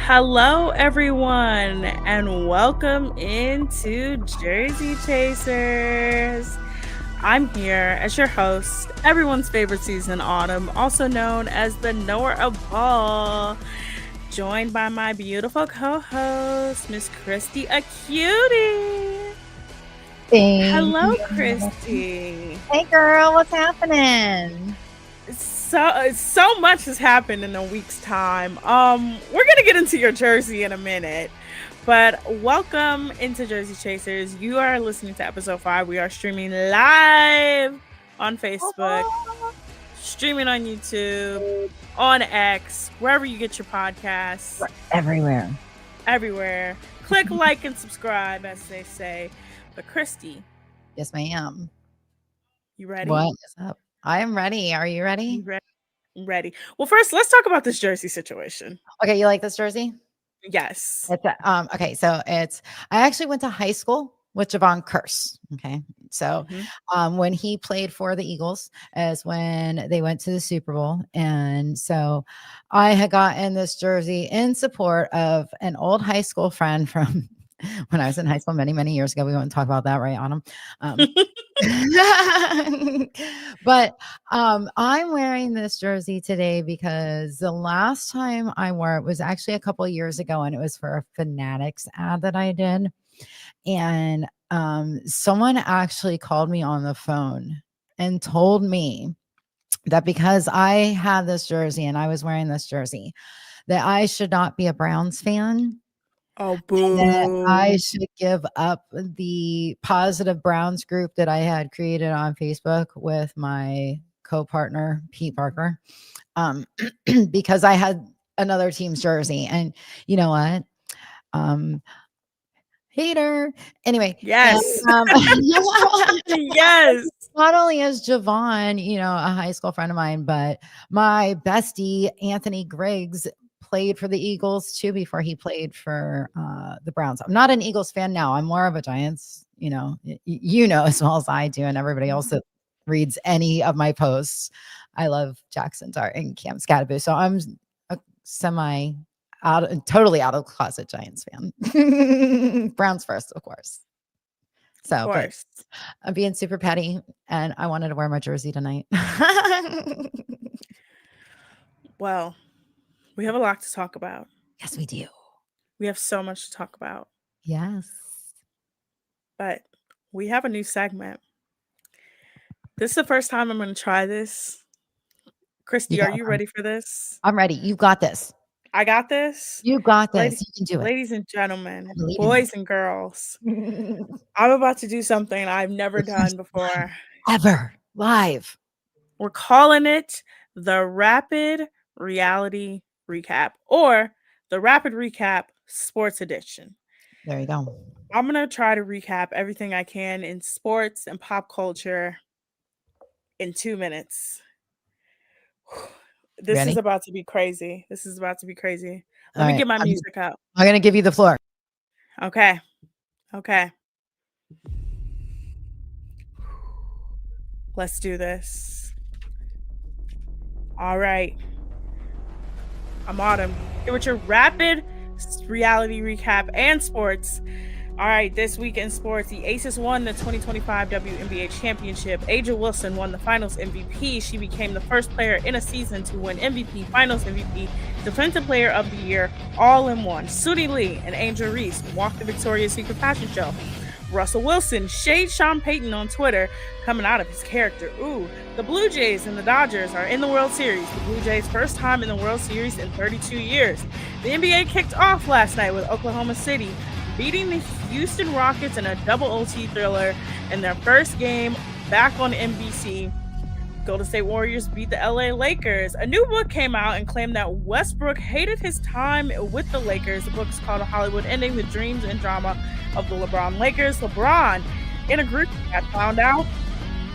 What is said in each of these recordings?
Hello, everyone, and welcome into Jersey Chasers. I'm here as your host, everyone's favorite season, Autumn, also known as the knower of ball, joined by my beautiful co-host, Miss Christy Acuity. Hello, Christy. Hey, girl, what's happening? So much has happened in a week's time. We're gonna get into your jersey in a minute, but welcome into Jersey Chasers. You are listening to episode 5. We are streaming live on Facebook, streaming on YouTube, on X, wherever you get your podcasts. Everywhere. Click like and subscribe, as they say. But Christy, yes, ma'am. You ready? What is up? I am ready. Are you ready? Ready. Well, first, let's talk about this jersey situation. Okay, you like this jersey? Yes. It's okay. So I actually went to high school with Javon Curse. Okay, so when he played for the Eagles, is when they went to the Super Bowl, and so I had gotten this jersey in support of an old high school friend from when I was in high school many years ago. We won't talk about that, right, Autumn? But I'm wearing this jersey today because the last time I wore it was actually a couple of years ago, and it was for a Fanatics ad that I did. And someone actually called me on the phone and told me that because I had this jersey and I was wearing this jersey, that I should not be a Browns fan. Oh, boo. And I should give up the positive Browns group that I had created on Facebook with my co-partner, Pete Parker, because I had another team's jersey. And you know what? Hater. Anyway. Yes. Yes. Not only is Javon, a high school friend of mine, but my bestie, Anthony Griggs, played for the Eagles too before he played for the Browns. I'm not an Eagles fan now. I'm more of a Giants, as well as I do, and everybody else that reads any of my posts. I love Jackson Dart and Cam Scatterby. So I'm a totally out of the closet Giants fan. Browns first, of course. So but I'm being super petty, and I wanted to wear my jersey tonight. Well, we have a lot to talk about. Yes, we do. We have so much to talk about. Yes. But we have a new segment. This is the first time I'm going to try this. Christy, are you ready for this? I'm ready. You got this. I got this. You got this. You can do it. Ladies and gentlemen, boys and girls, I'm about to do something I've never done before. Ever. Live. We're calling it the Rapid Reality Recap, or the Rapid Recap Sports Edition. There you go. I'm going to try to recap everything I can in sports and pop culture in 2 minutes. This is about to be crazy. Let me get my music out. I'm going to give you the floor. Okay. Let's do this. All right. I'm Autumn, here with your Rapid Reality Recap and sports. All right, this week in sports, the Aces won the 2025 WNBA Championship. A'ja Wilson won the Finals MVP. She became the first player in a season to win MVP, Finals MVP, Defensive Player of the Year, all in one. Sudi Lee and Angel Reese walked the Victoria's Secret fashion show. Russell Wilson shade Sean Payton on Twitter, coming out of his character. The Blue Jays and the Dodgers are in the World Series. The Blue Jays' first time in the World Series in 32 years. The NBA kicked off last night with Oklahoma City beating the Houston Rockets in a double OT thriller in their first game back on NBC. Golden State Warriors beat the LA Lakers. A new book came out and claimed that Westbrook hated his time with the Lakers. The book is called Hollywood Ending: The Dreams and Drama of the LeBron Lakers. LeBron, in a group chat, found out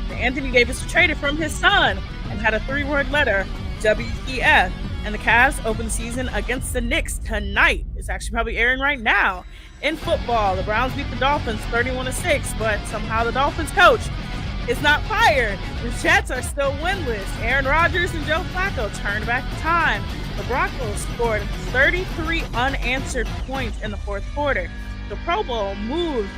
that Anthony Davis traded from his son and had a 3-word letter, WTF. And the Cavs open the season against the Knicks tonight. It's actually probably airing right now. In football, the Browns beat the Dolphins 31-6, but somehow the Dolphins coach is not fired. The Jets are still winless. Aaron Rodgers and Joe Flacco turned back the time. The Broncos scored 33 unanswered points in the fourth quarter. The Pro Bowl moved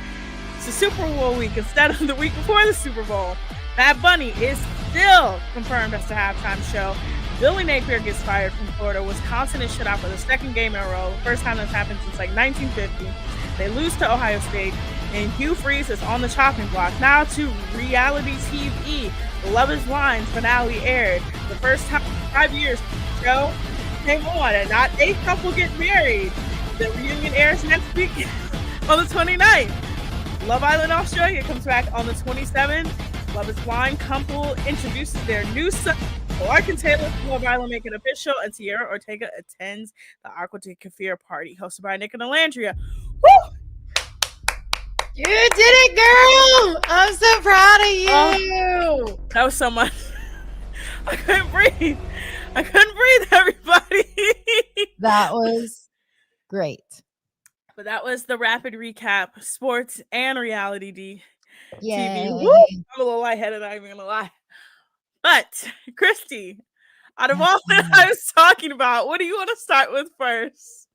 to Super Bowl week instead of the week before the Super Bowl. Bad Bunny is still confirmed as the halftime show. Billy Napier gets fired from Florida. Wisconsin is shut out for the second game in a row. First time that's happened since like 1950. They lose to Ohio State. And Hugh Freeze is on the chopping block. Now to reality TV. The Love is Blind finale aired. The first time in 5 years the show came on and not a couple get married. The reunion airs next week on the 29th. Love Island Australia comes back on the 27th. Love is Blind couple introduces their new son. Lark and Taylor from Love Island make it official, and Sierra Ortega attends the Aqua de Kefir party hosted by Nick and Alandria. Woo! You did it, girl! I'm so proud of you. That was so much. I couldn't breathe. Everybody. That was great. But that was the rapid recap, sports and reality Yay. TV. Woo! I'm a little lightheaded, I'm not even gonna lie. But Christy, out of all that I was talking about, what do you want to start with first?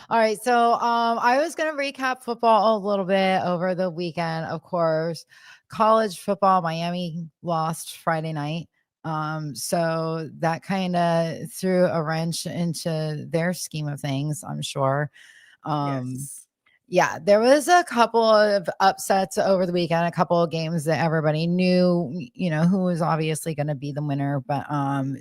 All right, so I was going to recap football a little bit over the weekend. Of course, college football, Miami lost Friday night. So that kind of threw a wrench into their scheme of things, I'm sure. Yes. Yeah, there was a couple of upsets over the weekend, a couple of games that everybody knew, who was obviously going to be the winner, but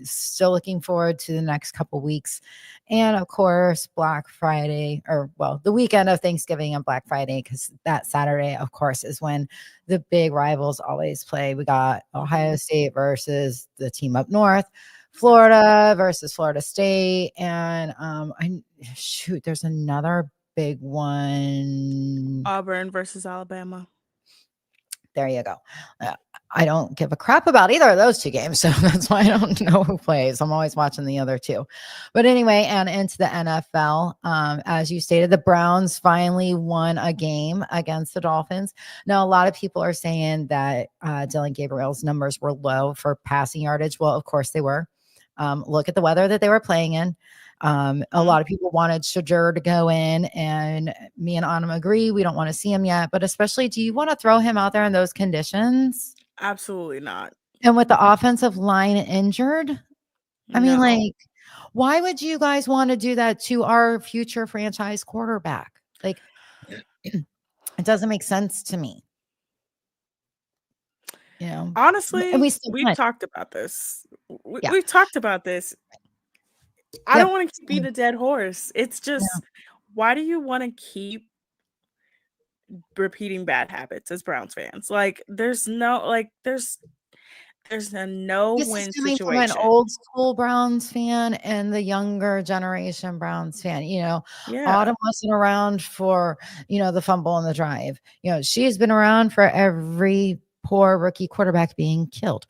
still looking forward to the next couple weeks. And of course, Black Friday, the weekend of Thanksgiving and Black Friday, because that Saturday, of course, is when the big rivals always play. We got Ohio State versus the team up north, Florida versus Florida State, and there's another big one. Auburn versus Alabama. There you go. I don't give a crap about either of those two games, so that's why I don't know who plays. I'm always watching the other two. But anyway, and into the NFL, as you stated, the Browns finally won a game against the Dolphins. Now, a lot of people are saying that Dylan Gabriel's numbers were low for passing yardage. Well, of course they were. Look at the weather that they were playing in. A lot of people wanted Shadur to go in, and me and Autumn agree. We don't want to see him yet, but especially, do you want to throw him out there in those conditions? Absolutely not. And with the offensive line injured, I mean, like, why would you guys want to do that to our future franchise quarterback? Like, it doesn't make sense to me. Honestly, and we've talked about this. We've talked about this. I don't want to beat a dead horse. It's just, why do you want to keep repeating bad habits as Browns fans? Like, there's a no-win situation. From an old school Browns fan and the younger generation Browns fan. Autumn wasn't around for the fumble and the drive. She's been around for every poor rookie quarterback being killed.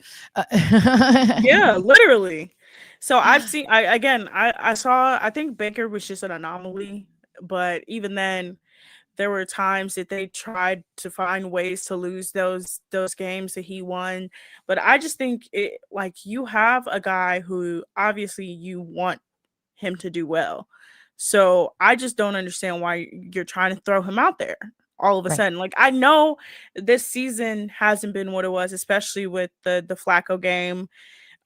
Yeah, literally. So I've seen, I saw, I think Baker was just an anomaly, but even then, there were times that they tried to find ways to lose those games that he won. But I just think you have a guy who obviously you want him to do well. So I just don't understand why you're trying to throw him out there all of a sudden. Like, I know this season hasn't been what it was, especially with the Flacco game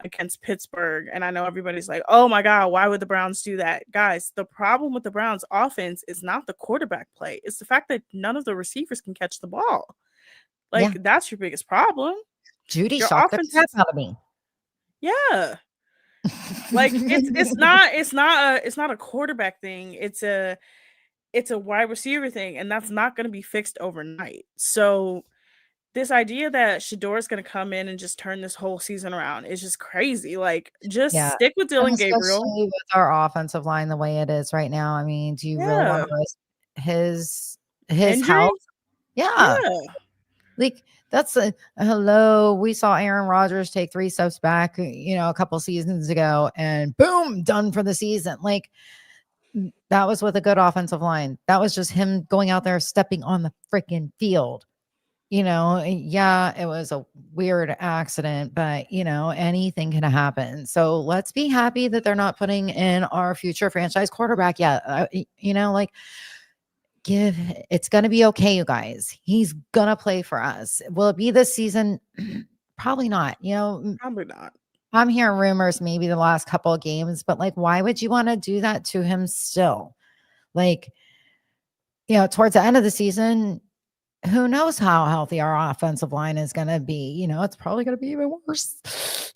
against Pittsburgh. And I know everybody's like, oh my God, why would the Browns do that? Guys, the problem with the Browns offense is not the quarterback play. It's the fact that none of the receivers can catch the ball. That's your biggest problem. Judy shocked the crap out of me. Yeah. Like, it's not a quarterback thing. It's a wide receiver thing, and that's not going to be fixed overnight. So this idea that Shador is going to come in and just turn this whole season around is just crazy. Like, just stick with Dylan Gabriel. With our offensive line the way it is right now, I mean, do you really want to risk his health? Yeah. Like, that's hello. We saw Aaron Rodgers take 3 steps back, a couple seasons ago, and boom, done for the season. Like, that was with a good offensive line. That was just him going out there, stepping on the freaking field. Yeah, it was a weird accident, but anything can happen. So let's be happy that they're not putting in our future franchise quarterback yet. Like, give it's going to be okay, you guys. He's going to play for us. Will it be this season? Probably not. Probably not. I'm hearing rumors maybe the last couple of games, but like, why would you want to do that to him still? Like, towards the end of the season, who knows how healthy our offensive line is going to be? It's probably going to be even worse.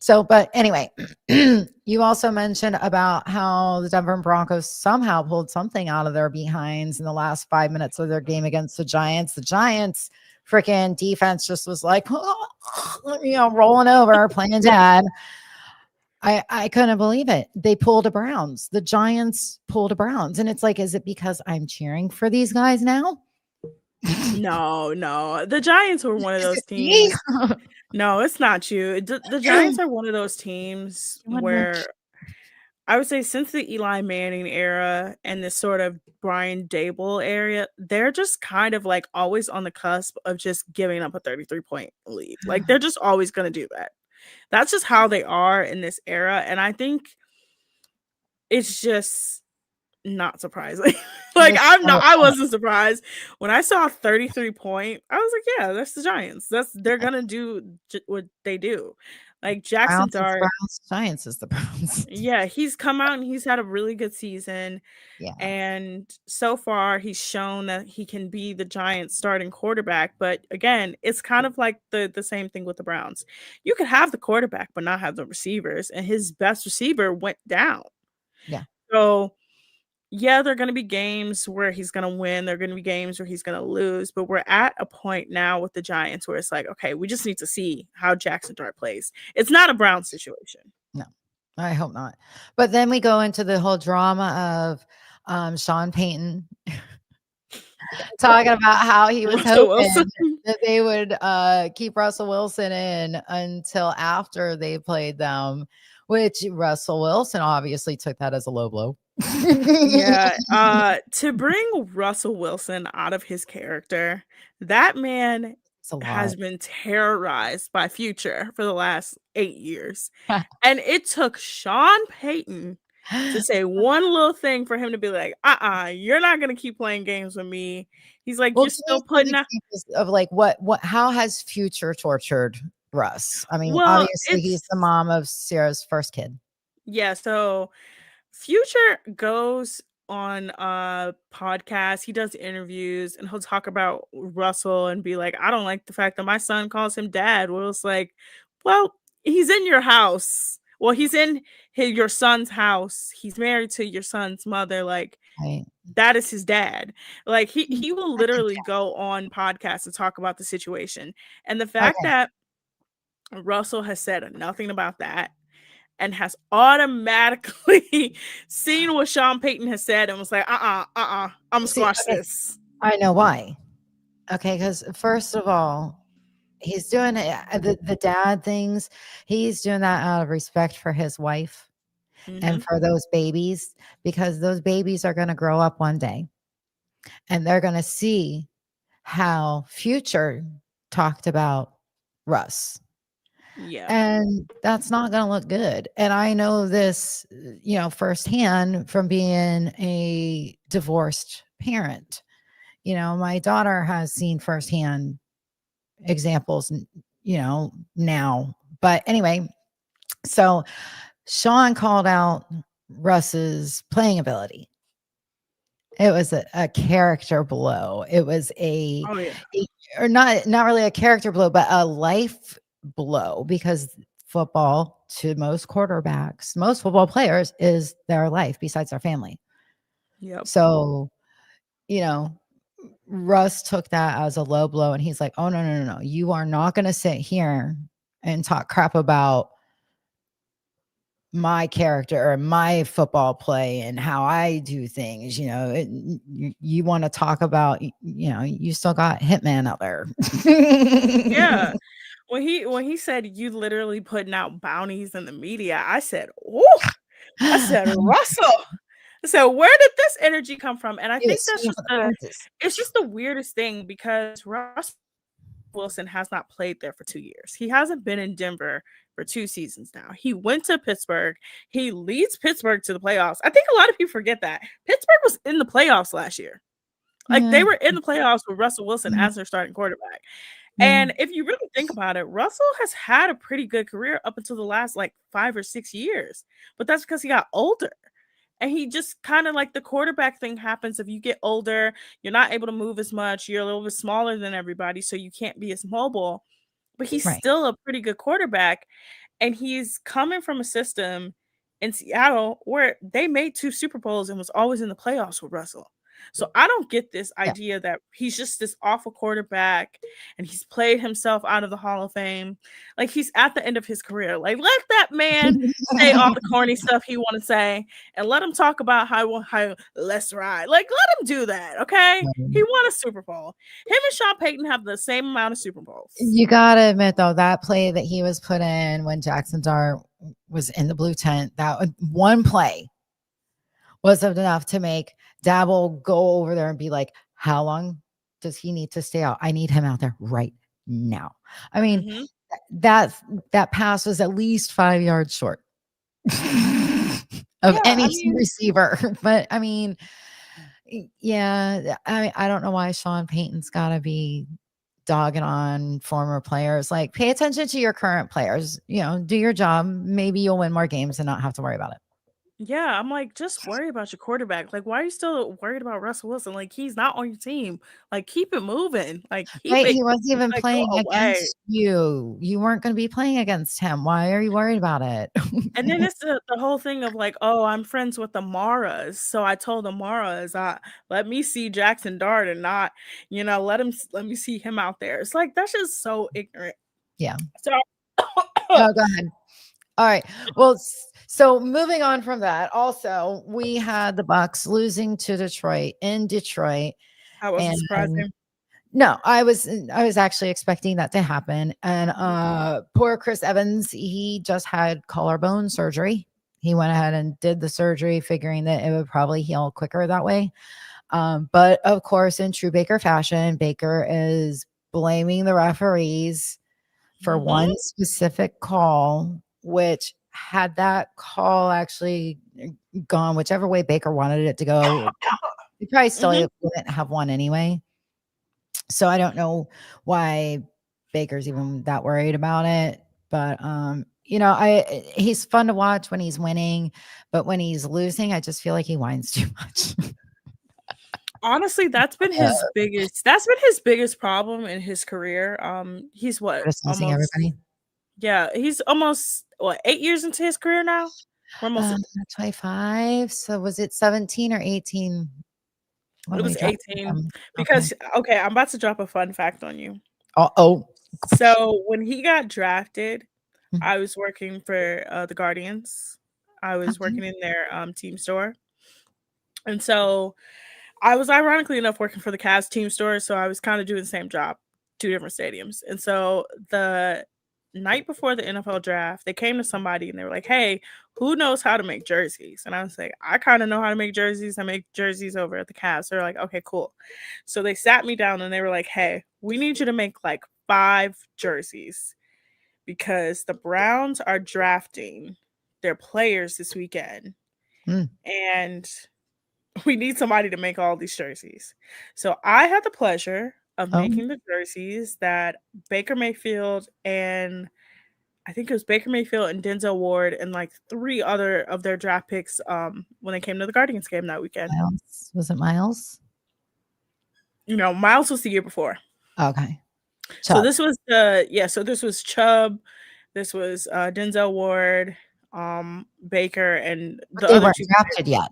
So, but anyway, you also mentioned about how the Denver Broncos somehow pulled something out of their behinds in the last 5 minutes of their game against the Giants. The Giants freaking defense just was like, rolling over, playing dead. I couldn't believe it. They pulled a Browns. The Giants pulled a Browns. And it's like, is it because I'm cheering for these guys now? No. The Giants were one of those teams. No, it's not you. The Giants are one of those teams where I would say since the Eli Manning era and this sort of Brian Dable area, they're just kind of like always on the cusp of just giving up a 33-point lead. Like they're just always going to do that. That's just how they are in this era. And I think it's just not surprising. Like I wasn't surprised when I saw 33-point. I was like, yeah, that's the Giants. They're gonna do what they do. Like Jackson Dart, Giants is the Browns. Yeah, he's come out and he's had a really good season. Yeah, and so far he's shown that he can be the Giants starting quarterback. But again, it's kind of like the same thing with the Browns. You could have the quarterback but not have the receivers, and his best receiver went down. Yeah. So yeah, there are going to be games where he's going to win. There are going to be games where he's going to lose. But we're at a point now with the Giants where it's like, okay, we just need to see how Jackson Dart plays. It's not a Brown situation. No, I hope not. But then we go into the whole drama of Sean Payton talking about how he was hoping that they would keep Russell Wilson in until after they played them, which Russell Wilson obviously took that as a low blow. Yeah, to bring Russell Wilson out of his character, that man has been terrorized by Future for the last 8 years. And it took Sean Payton to say one little thing for him to be like, you're not gonna keep playing games with me. He's like, you're still putting out of like how has Future tortured Russ? I mean, obviously he's the mom of Sarah's first kid. Yeah, so Future goes on a podcast, he does interviews, and he'll talk about Russell and be like, I don't like the fact that my son calls him dad. Well, it's like, well, he's in your house. Well, he's in your son's house. He's married to your son's mother. Like, right. That is his dad. Like, he will literally go on podcasts and talk about the situation. And the fact that Russell has said nothing about that and has automatically seen what Sean Payton has said and was like, I'm gonna squash this. I know why. Okay, because first of all, he's doing the dad things. He's doing that out of respect for his wife and for those babies, because those babies are going to grow up one day and they're going to see how Future talked about Russ. Yeah. And that's not going to look good. And I know this, firsthand from being a divorced parent. My daughter has seen firsthand examples, now. But anyway, so Sean called out Russ's playing ability. It was a character blow. It was or not really a character blow, but a life blow, because football, to most quarterbacks, most football players, is their life besides their family. Yep. So, Russ took that as a low blow, and he's like, oh, no. You are not going to sit here and talk crap about my character or my football play and how I do things. You want to talk about, you still got Hitman out there. Yeah. When he said you literally putting out bounties in the media, I said, oh, I said, Russell. I said, where did this energy come from? And I think that's just it's just the weirdest thing, because Russell Wilson has not played there for 2 years. He hasn't been in Denver for 2 seasons now. He went to Pittsburgh. He leads Pittsburgh to the playoffs. I think a lot of people forget that. Pittsburgh was in the playoffs last year. Like, they were in the playoffs with Russell Wilson as their starting quarterback. And if you really think about it, Russell has had a pretty good career up until the last like 5 or 6 years. But that's because he got older. And he just kind of like the quarterback thing happens. If you get older, you're not able to move as much. You're a little bit smaller than everybody, so you can't be as mobile. But he's Right. still a pretty good quarterback. And he's coming from a system in Seattle where they made 2 Super Bowls and was always in the playoffs with Russell. So I don't get this Yeah. idea that he's just this awful quarterback and he's played himself out of the Hall of Fame. Like, he's at the end of his career. Like, let that man say all the corny stuff he want to say and let him talk about how let's ride. Like, let him do that, okay? He won a Super Bowl. Him and Sean Payton have the same amount of Super Bowls. You gotta admit, though, that play that he was put in when Jackson Dart was in the blue tent, that one play was enough to make Dabble go over there and be like, how long does he need to stay out? I need him out there right now. I mean, that pass was at least 5 yards short of any receiver. But I mean, yeah, I don't know why Sean Payton's got to be dogging on former players. Like, pay attention to your current players, do your job. Maybe you'll win more games and not have to worry about it. Yeah, I'm like, just worry about your quarterback. Like, why are you still worried about Russell Wilson? Like, he's not on your team. Like, keep it moving. Like, keep Right, it. he wasn't even Like, playing go away. against you. You weren't going to be playing against him. Why are you worried about it? And then it's the whole thing of like, oh, I'm friends with the Maras, so I told the Maras, let me see Jackson Dart and not, let me see him out there. It's like, that's just so ignorant. Yeah. So, oh, go ahead. All right. Well, so moving on from that, also we had the Bucks losing to Detroit in Detroit. I wasn't surprising. No, I was actually expecting that to happen. And poor Chris Evans, he just had collarbone surgery. He went ahead and did the surgery, figuring that it would probably heal quicker that way. But of course, in true Baker fashion, Baker is blaming the referees for one specific call, which had that call actually gone whichever way Baker wanted it to go, he probably still wouldn't have won anyway. So I don't know why Baker's even that worried about it. But he's fun to watch when he's winning, but when he's losing, I just feel like he whines too much. Honestly, that's been his biggest problem in his career. He's what? Almost, everybody. Yeah, he's almost 8 years into his career now? We're almost 25. So was it 17 or 18? It was 18 because okay, I'm about to drop a fun fact on you. So when he got drafted, I was working for the Guardians. I was working in their team store. And so I was ironically enough working for the Cavs team store, so I was kind of doing the same job, 2 different stadiums. And so the night before the NFL draft, they came to somebody and they were like, hey, who knows how to make jerseys? And I was like, I kind of know how to make jerseys. I make jerseys over at the Cavs. So they're like, okay, cool. So they sat me down and they were like, hey, we need you to make like 5 jerseys because the Browns are drafting their players this weekend. And we need somebody to make all these jerseys. So I had the pleasure of making the jerseys that Baker Mayfield and I think it was Baker Mayfield and Denzel Ward and like 3 other of their draft picks when they came to the Guardians game that weekend. Miles? Was it Miles? Miles was the year before. Okay. Chubb. So this was Chubb, this was Denzel Ward, Baker, and the other weren't drafted yet.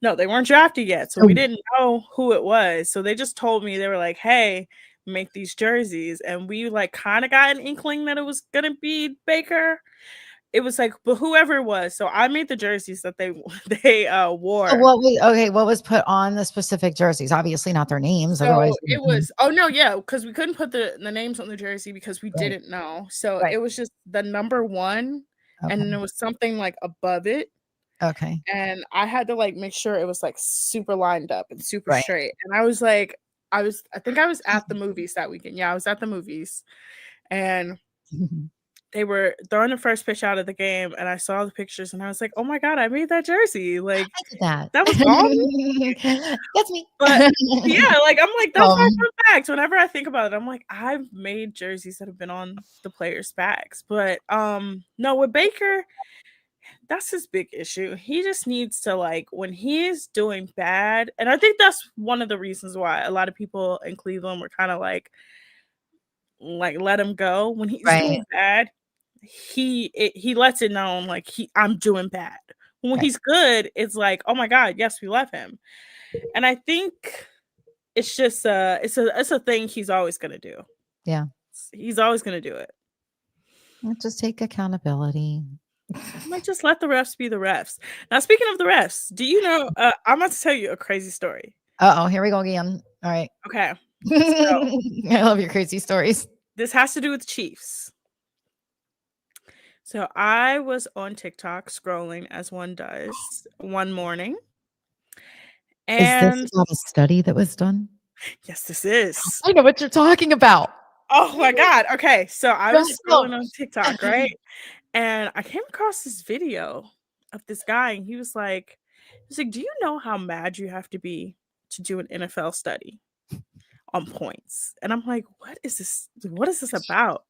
No, they weren't drafted yet. So we didn't know who it was. So they just told me, they were like, hey, make these jerseys. And we like kind of got an inkling that it was going to be Baker. It was like, but whoever it was. So I made the jerseys that they wore. So what was put on the specific jerseys? Obviously not their names. So otherwise it was, because we couldn't put the names on the jersey because we didn't know. So it was just the number 1 and then there was something like above it. Okay. And I had to like make sure it was like super lined up and super straight. And I was like, I think I was at the movies that weekend. Yeah, I was at the movies, and they were throwing the first pitch out of the game, and I saw the pictures, and I was like, "Oh my god, I made that jersey!" Like I did that. that was awesome. That's me. But yeah, like I'm like that's my Um, fun fact. Whenever I think about it, I'm like I've made jerseys that have been on the players' backs. But no, with Baker, that's his big issue. He just needs to like when he is doing bad, and I think that's one of the reasons why a lot of people in Cleveland were kind of like let him go when he's right, doing bad. He lets it known like I'm doing bad. When right. he's good, it's like, oh my god, yes, we love him. And I think it's just it's a thing he's always gonna do. Yeah. He's always gonna do it. Let's just take accountability. I might just let the refs be the refs. Now, speaking of the refs, do you know? I'm about to tell you a crazy story. Uh-oh, here we go again. All right. Okay, I love your crazy stories. this has to do with Chiefs. So I was on TikTok scrolling as one does one morning, Is and this about a study that was done? yes, this is. I know what you're talking about. Oh my god. Okay, so I was Right, scrolling on TikTok, right? And I came across this video of this guy, and he's like, "Do you know how mad you have to be to do an NFL study on points?" And I'm like, "What is this? What is this about?"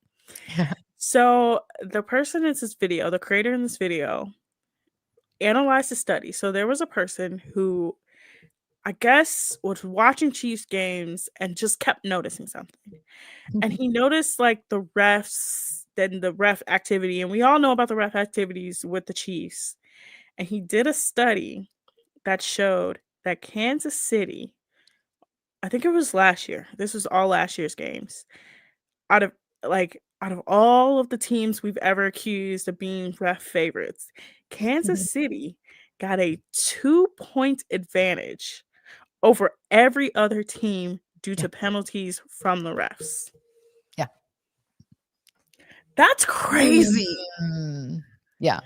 Yeah. So the person in this video, the creator in this video, analyzed the study. So there was a person who I guess was watching Chiefs games and just kept noticing something. And he noticed like the refs, then the ref activity, and we all know about the ref activities with the Chiefs. And he did a study that showed that Kansas City, I think it was last year. This was all last year's games. Out of all of the teams we've ever accused of being ref favorites, Kansas City got a 2-point advantage over every other team due to penalties from the refs. Yeah. That's crazy. Yeah.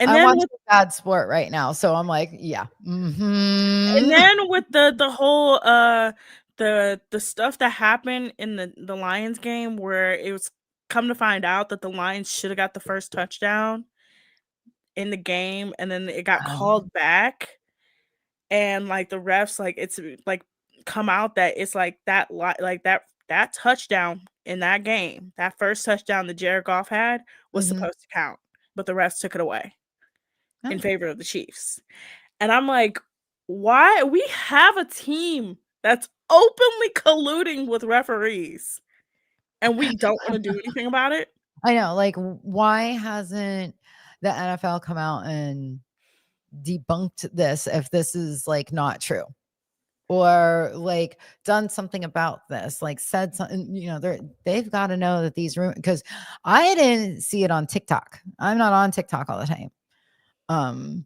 And I then watch with, a bad sport right now, so I'm like, yeah. and then with the whole the stuff that happened in the Lions game where it was come to find out that the Lions should have got the first touchdown in the game, and then it got called back, and like the refs like it's like come out that it's like that that touchdown in that game, that first touchdown that Jared Goff had was supposed to count, but the refs took it away in favor of the Chiefs. And I'm like, why? We have a team that's openly colluding with referees, and we don't want to do anything about it. I know, like, why hasn't the NFL come out and debunked this if this is like not true? Or like done something about this, like said something, they've got to know that these rumors, because I didn't see it on TikTok. I'm not on TikTok all the time. I'm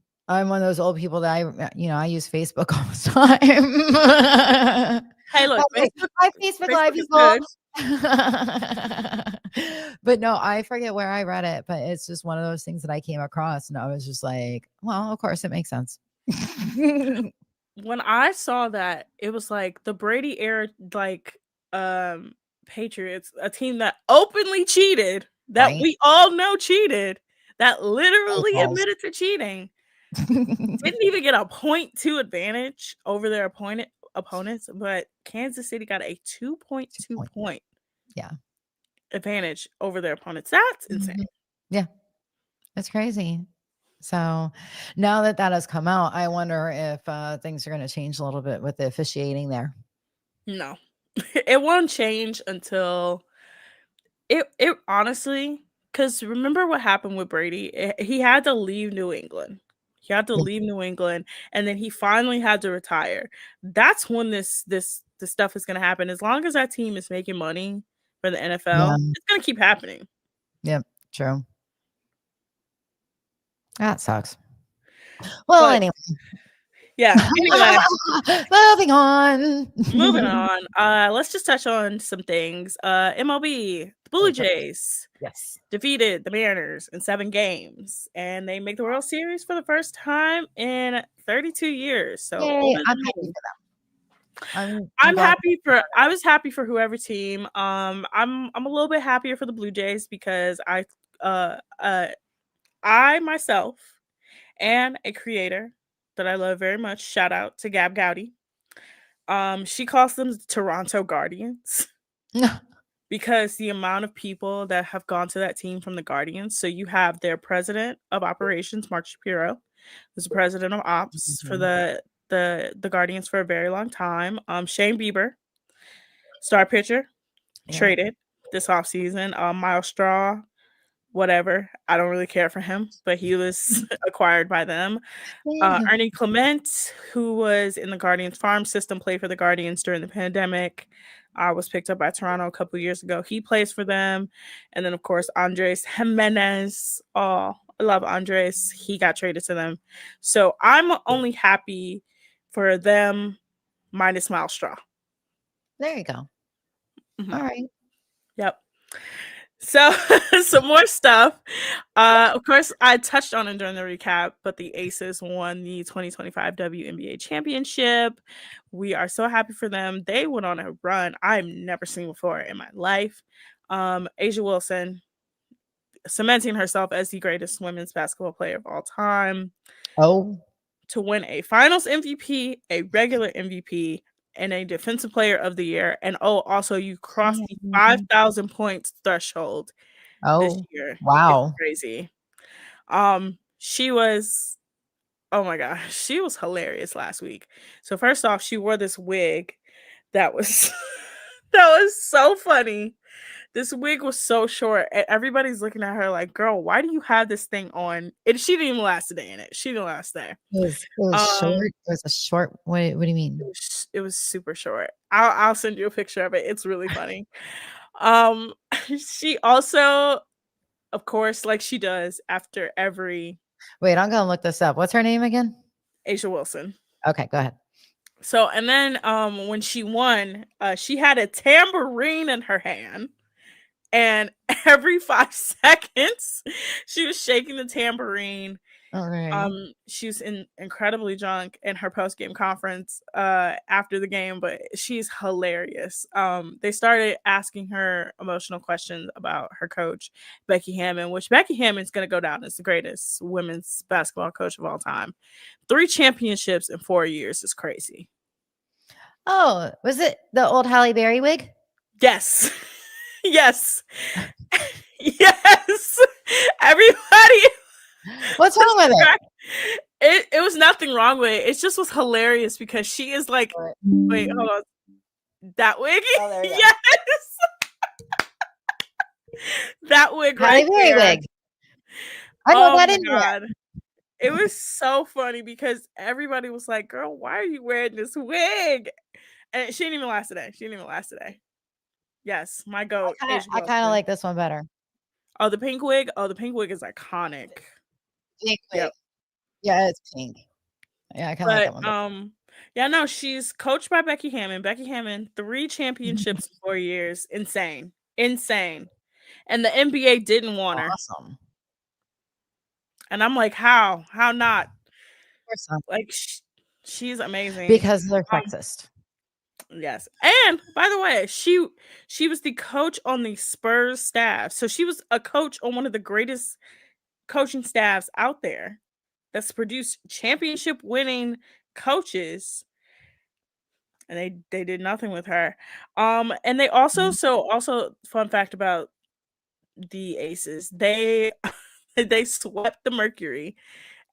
one of those old people that I use Facebook all the time. Hey, look, Facebook Live people. But no, I forget where I read it, but it's just one of those things that I came across, and I was just like, well, of course it makes sense. When I saw that, it was like the Brady era, like Patriots, a team that openly cheated, that Right. we all know cheated, that literally admitted to cheating, didn't even get a 0.2 advantage over their opponents, but Kansas City got a 2.2 point advantage over their opponents. That's insane. Yeah, that's crazy. So now that has come out, I wonder if things are going to change a little bit with the officiating there. No, it won't change until it honestly, because remember what happened with Brady? He had to leave New England. He had to leave New England, and then he finally had to retire. That's when this stuff is going to happen. As long as that team is making money for the NFL, it's going to keep happening. Yep, true. That sucks. Well, anyway. Yeah. Anyway, moving on. Let's just touch on some things. MLB, the Blue Jays, defeated the Mariners in 7 games, and they make the World Series for the first time in 32 years. So Yay, I'm happy for them. I'm I'm glad. happy for I was happy for whoever team. I'm a little bit happier for the Blue Jays because uh uh I myself and a creator that I love very much. Shout out to Gab Gowdy. She calls them Toronto Guardians because the amount of people that have gone to that team from the Guardians. So you have their president of operations, Mark Shapiro, who's the president of ops for the Guardians for a very long time. Shane Bieber, star pitcher, traded this offseason. Miles Straw, whatever. I don't really care for him, but he was acquired by them. Ernie Clement, who was in the Guardians farm system, played for the Guardians during the pandemic. Was picked up by Toronto a couple years ago. He plays for them. And then, of course, Andres Jimenez. Oh, I love Andres. He got traded to them. So I'm only happy for them minus Miles Straw. There you go. Mhm. All right. Yep. So some more stuff. Of course, I touched on it during the recap, but the Aces won the 2025 WNBA championship. We are so happy for them. They went on a run I've never seen before in my life. A'ja Wilson cementing herself as the greatest women's basketball player of all time. Oh, To win a finals MVP, a regular MVP, and a defensive player of the year. And also you crossed the 5,000 points threshold this year. wow. It's crazy. She was, oh my gosh, she was hilarious last week. So first off, she wore this wig that was that was so funny. This wig was so short, and everybody's looking at her like, "Girl, why do you have this thing on?" And she didn't even last a day in it. She didn't last there. It was short. It was a short. What do you mean? It was super short. I'll send you a picture of it. It's really funny. She also, of course, like she does after every Wait, I'm gonna look this up. What's her name again? A'ja Wilson. Okay, go ahead. So, and then when she won, she had a tambourine in her hand, and every 5 seconds she was shaking the tambourine. All right. She was incredibly drunk in her post-game conference after the game, but she's hilarious. They started asking her emotional questions about her coach, Becky Hammon, which Becky Hammon is going to go down as the greatest women's basketball coach of all time. 3 championships in 4 years is crazy. Oh, was it the old Halle Berry wig? Yes. Yes. Yes. Everybody. What's wrong with it? It was nothing wrong with it. It just was hilarious because she is like, wait, hold on. That wig? Oh, there you go. Yes. That wig right there. Wig. I know that in God. It was so funny because everybody was like, girl, why are you wearing this wig? And she didn't even last today. Yes, my goat. I kind of like this one better. Oh, the pink wig? Oh, the pink wig is iconic. Pink wig. Yep. Yeah, it's pink. Yeah, I kind of like that one better. Yeah, no, she's coached by Becky Hammon. Becky Hammon, 3 championships in 4 years. Insane. And the NBA didn't want her. Awesome. And I'm like, how? How not? Like, she's amazing. Because they're sexist. Yes. And by the way, she was the coach on the Spurs staff. So she was a coach on one of the greatest coaching staffs out there that's produced championship winning coaches. And they did nothing with her. And they also fun fact about the Aces, they swept the Mercury,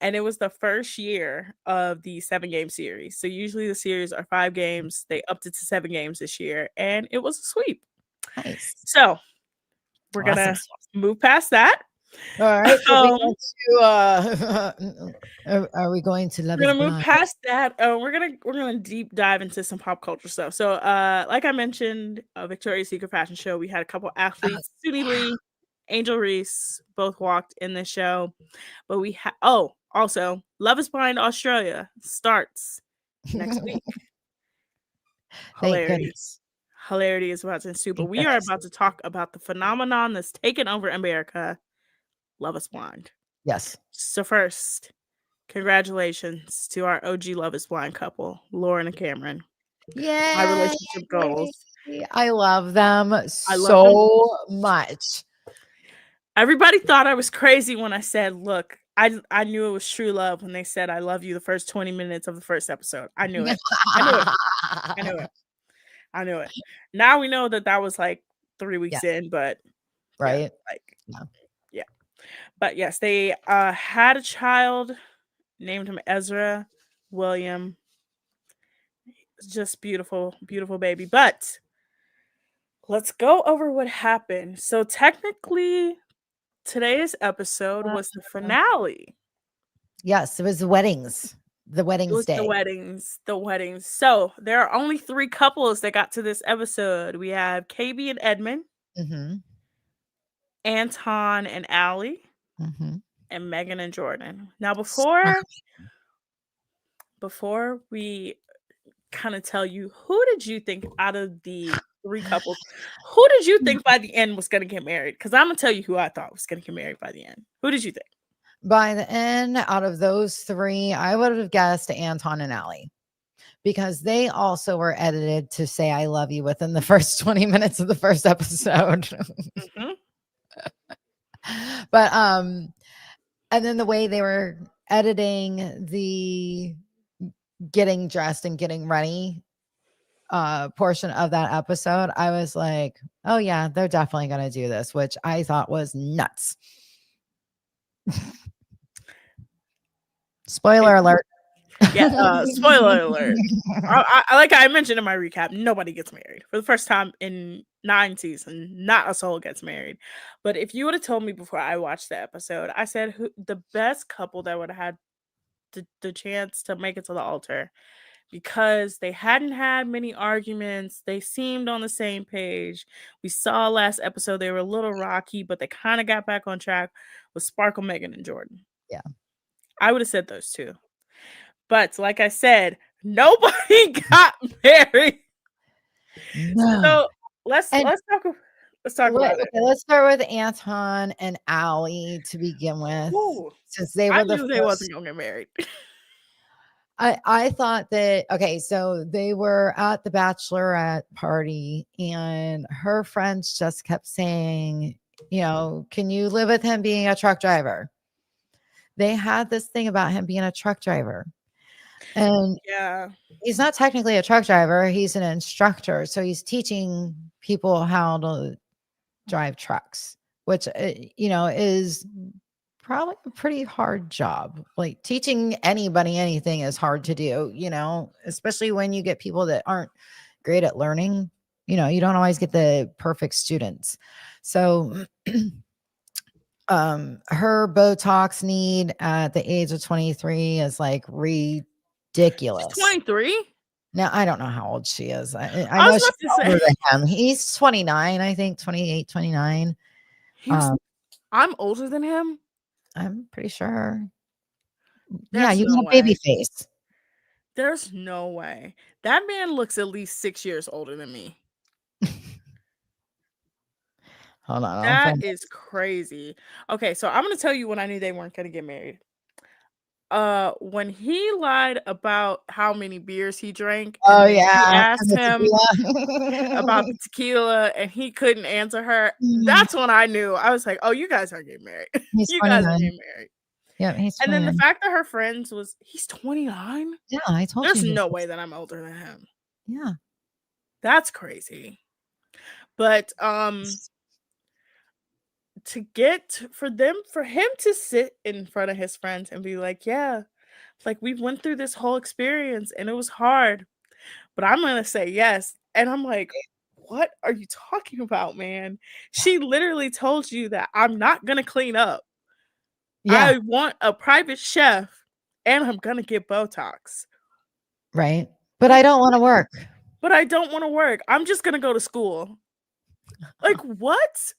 and it was the first year of the 7-game series. So usually the series are 5 games. They upped it to 7 games this year, and it was a sweep. Nice. So we're gonna move past that. All right. Are we going to Love Is Blind? We're gonna move past that. We're gonna deep dive into some pop culture stuff. So, like I mentioned, Victoria's Secret fashion show. We had a couple athletes, Suni Lee, Angel Reese, both walked in the show. But we also Love Is Blind Australia starts next week. Hilarity is about to ensue. But we are about to talk about the phenomenon that's taken over America. Love Is Blind. Yes. So first, congratulations to our OG Love Is Blind couple, Lauren and Cameron. My Yeah. relationship goals. I love them I love them. so much. Everybody thought I was crazy when I said, "Look, I knew it was true love when they said I love you the first 20 minutes of the first episode. I knew it. I knew it. I knew it. I knew it." Now we know that that was like 3 Yeah, weeks in, but yeah, right? like Yeah. yeah. But yes, they had a child, named him Ezra William. Just beautiful, beautiful baby. But let's go over what happened. So technically, today's episode was the finale. Yes, it was the weddings. The It weddings was the day. weddings, the weddings. So there are only 3 couples that got to this episode. We have KB and Edmund, Mhm. Anton and Allie, Mhm. and Megan and Jordan. Now Stop. before we kind of tell you, who did you think out of the 3 couples, who did you think by the end was going to get married? Because I'm going to tell you who I thought was going to get married by the end. Who did you think? By the end, out of those 3, I would have guessed Anton and Allie because they also were edited to say "I love you" within the first 20 minutes of the first episode. Mhm. But and then the way they were editing the getting dressed and getting ready portion of that episode, I was like, oh yeah, they're definitely going to do this, which I thought was nuts. Spoiler alert. Yeah, spoiler alert. Like I mentioned in my recap, nobody gets married for the first time in 9 seasons. Not a soul gets married. But if you would have told me before I watched the episode, I said the best couple that would have had the chance to make it to the altar, because they hadn't had many arguments. They seemed on the same page. We saw last episode they were a little rocky, but they kind of got back on track, with Sparkle, Megan, and Jordan. Yeah. I would have said those 2. But like I said, nobody got married. No. So let's And talk about it. okay, let's start with Anton and Allie to begin with, Ooh, since they I were the knew they first. wasn't gonna get married. I thought that okay, so they were at the bachelorette party and her friends just kept saying, can you live with him being a truck driver? They had this thing about him being a truck driver. And Yeah. he's not technically a truck driver, he's an instructor. So he's teaching people how to drive trucks, which is probably a pretty hard job. Like teaching anybody anything is hard to do, especially when you get people that aren't great at learning. You don't always get the perfect students. So her Botox need at the age of 23 is like She's ridiculous. 23. Now I don't know how old she is. I I know was she's about to older say than him. He's 29, I think 28, 29. I'm older than him. I'm pretty sure. Yeah, There's you no got a baby way. face. There's no way. That man looks at least 6 years older than me. Hold on. That is crazy. Okay, so I'm gonna tell you when I knew they weren't gonna get married. When he lied about how many beers he drank, Oh, and then she yeah. asked him about the tequila and he couldn't answer her, that's when I knew. I was like, oh, you guys aren't getting married. He's You guys are 29. getting married. Yeah, he's And then the 29. fact that her friends was he's 29. Yeah, I told There's you. no way that I'm older than him. Yeah. That's crazy. But for him to sit in front of his friends and be like, yeah, like we went through this whole experience and it was hard, but I'm gonna say yes. And I'm like, what are you talking about, man? She literally told you that I'm not gonna clean up. Yeah. I want a private chef and I'm gonna get Botox. Right. But I don't want to work. But I don't want to work. I'm just gonna go to school. Like what?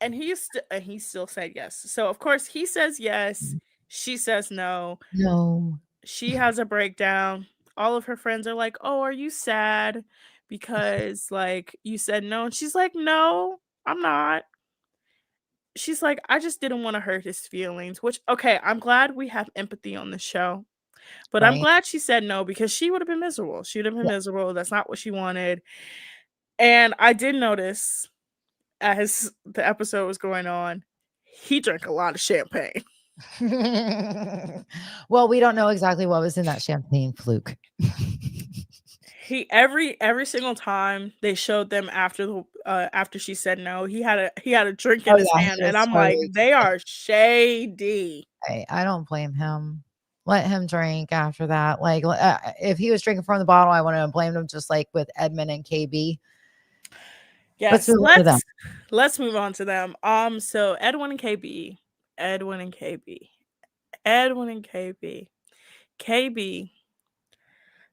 And he still said yes. So of course he says yes. She says no. No. She has a breakdown. All of her friends are like, "Oh, are you sad because like you said no?" And she's like, "No, I'm not." She's like, "I just didn't want to hurt his feelings." Which, okay, I'm glad we have empathy on the show. But I'm right? glad she said no because she would have been miserable. She would have been miserable. That's not what she wanted. And I did notice as the episode was going on, he drank a lot of champagne. Well, we don't know exactly what was in that champagne fluke. He every single time they showed them after she said no, he had a drink in Oh his yeah, hand, he and was I'm like, totally. they are shady. I don't blame him. Let him drink after that. Like, if he was drinking from the bottle, I wouldn't have blamed him. Just like with Edmund and KB. Let's Yes, move on to them. let's move on to them. So Edwin and KB, Edwin and KB, Edwin and KB, KB.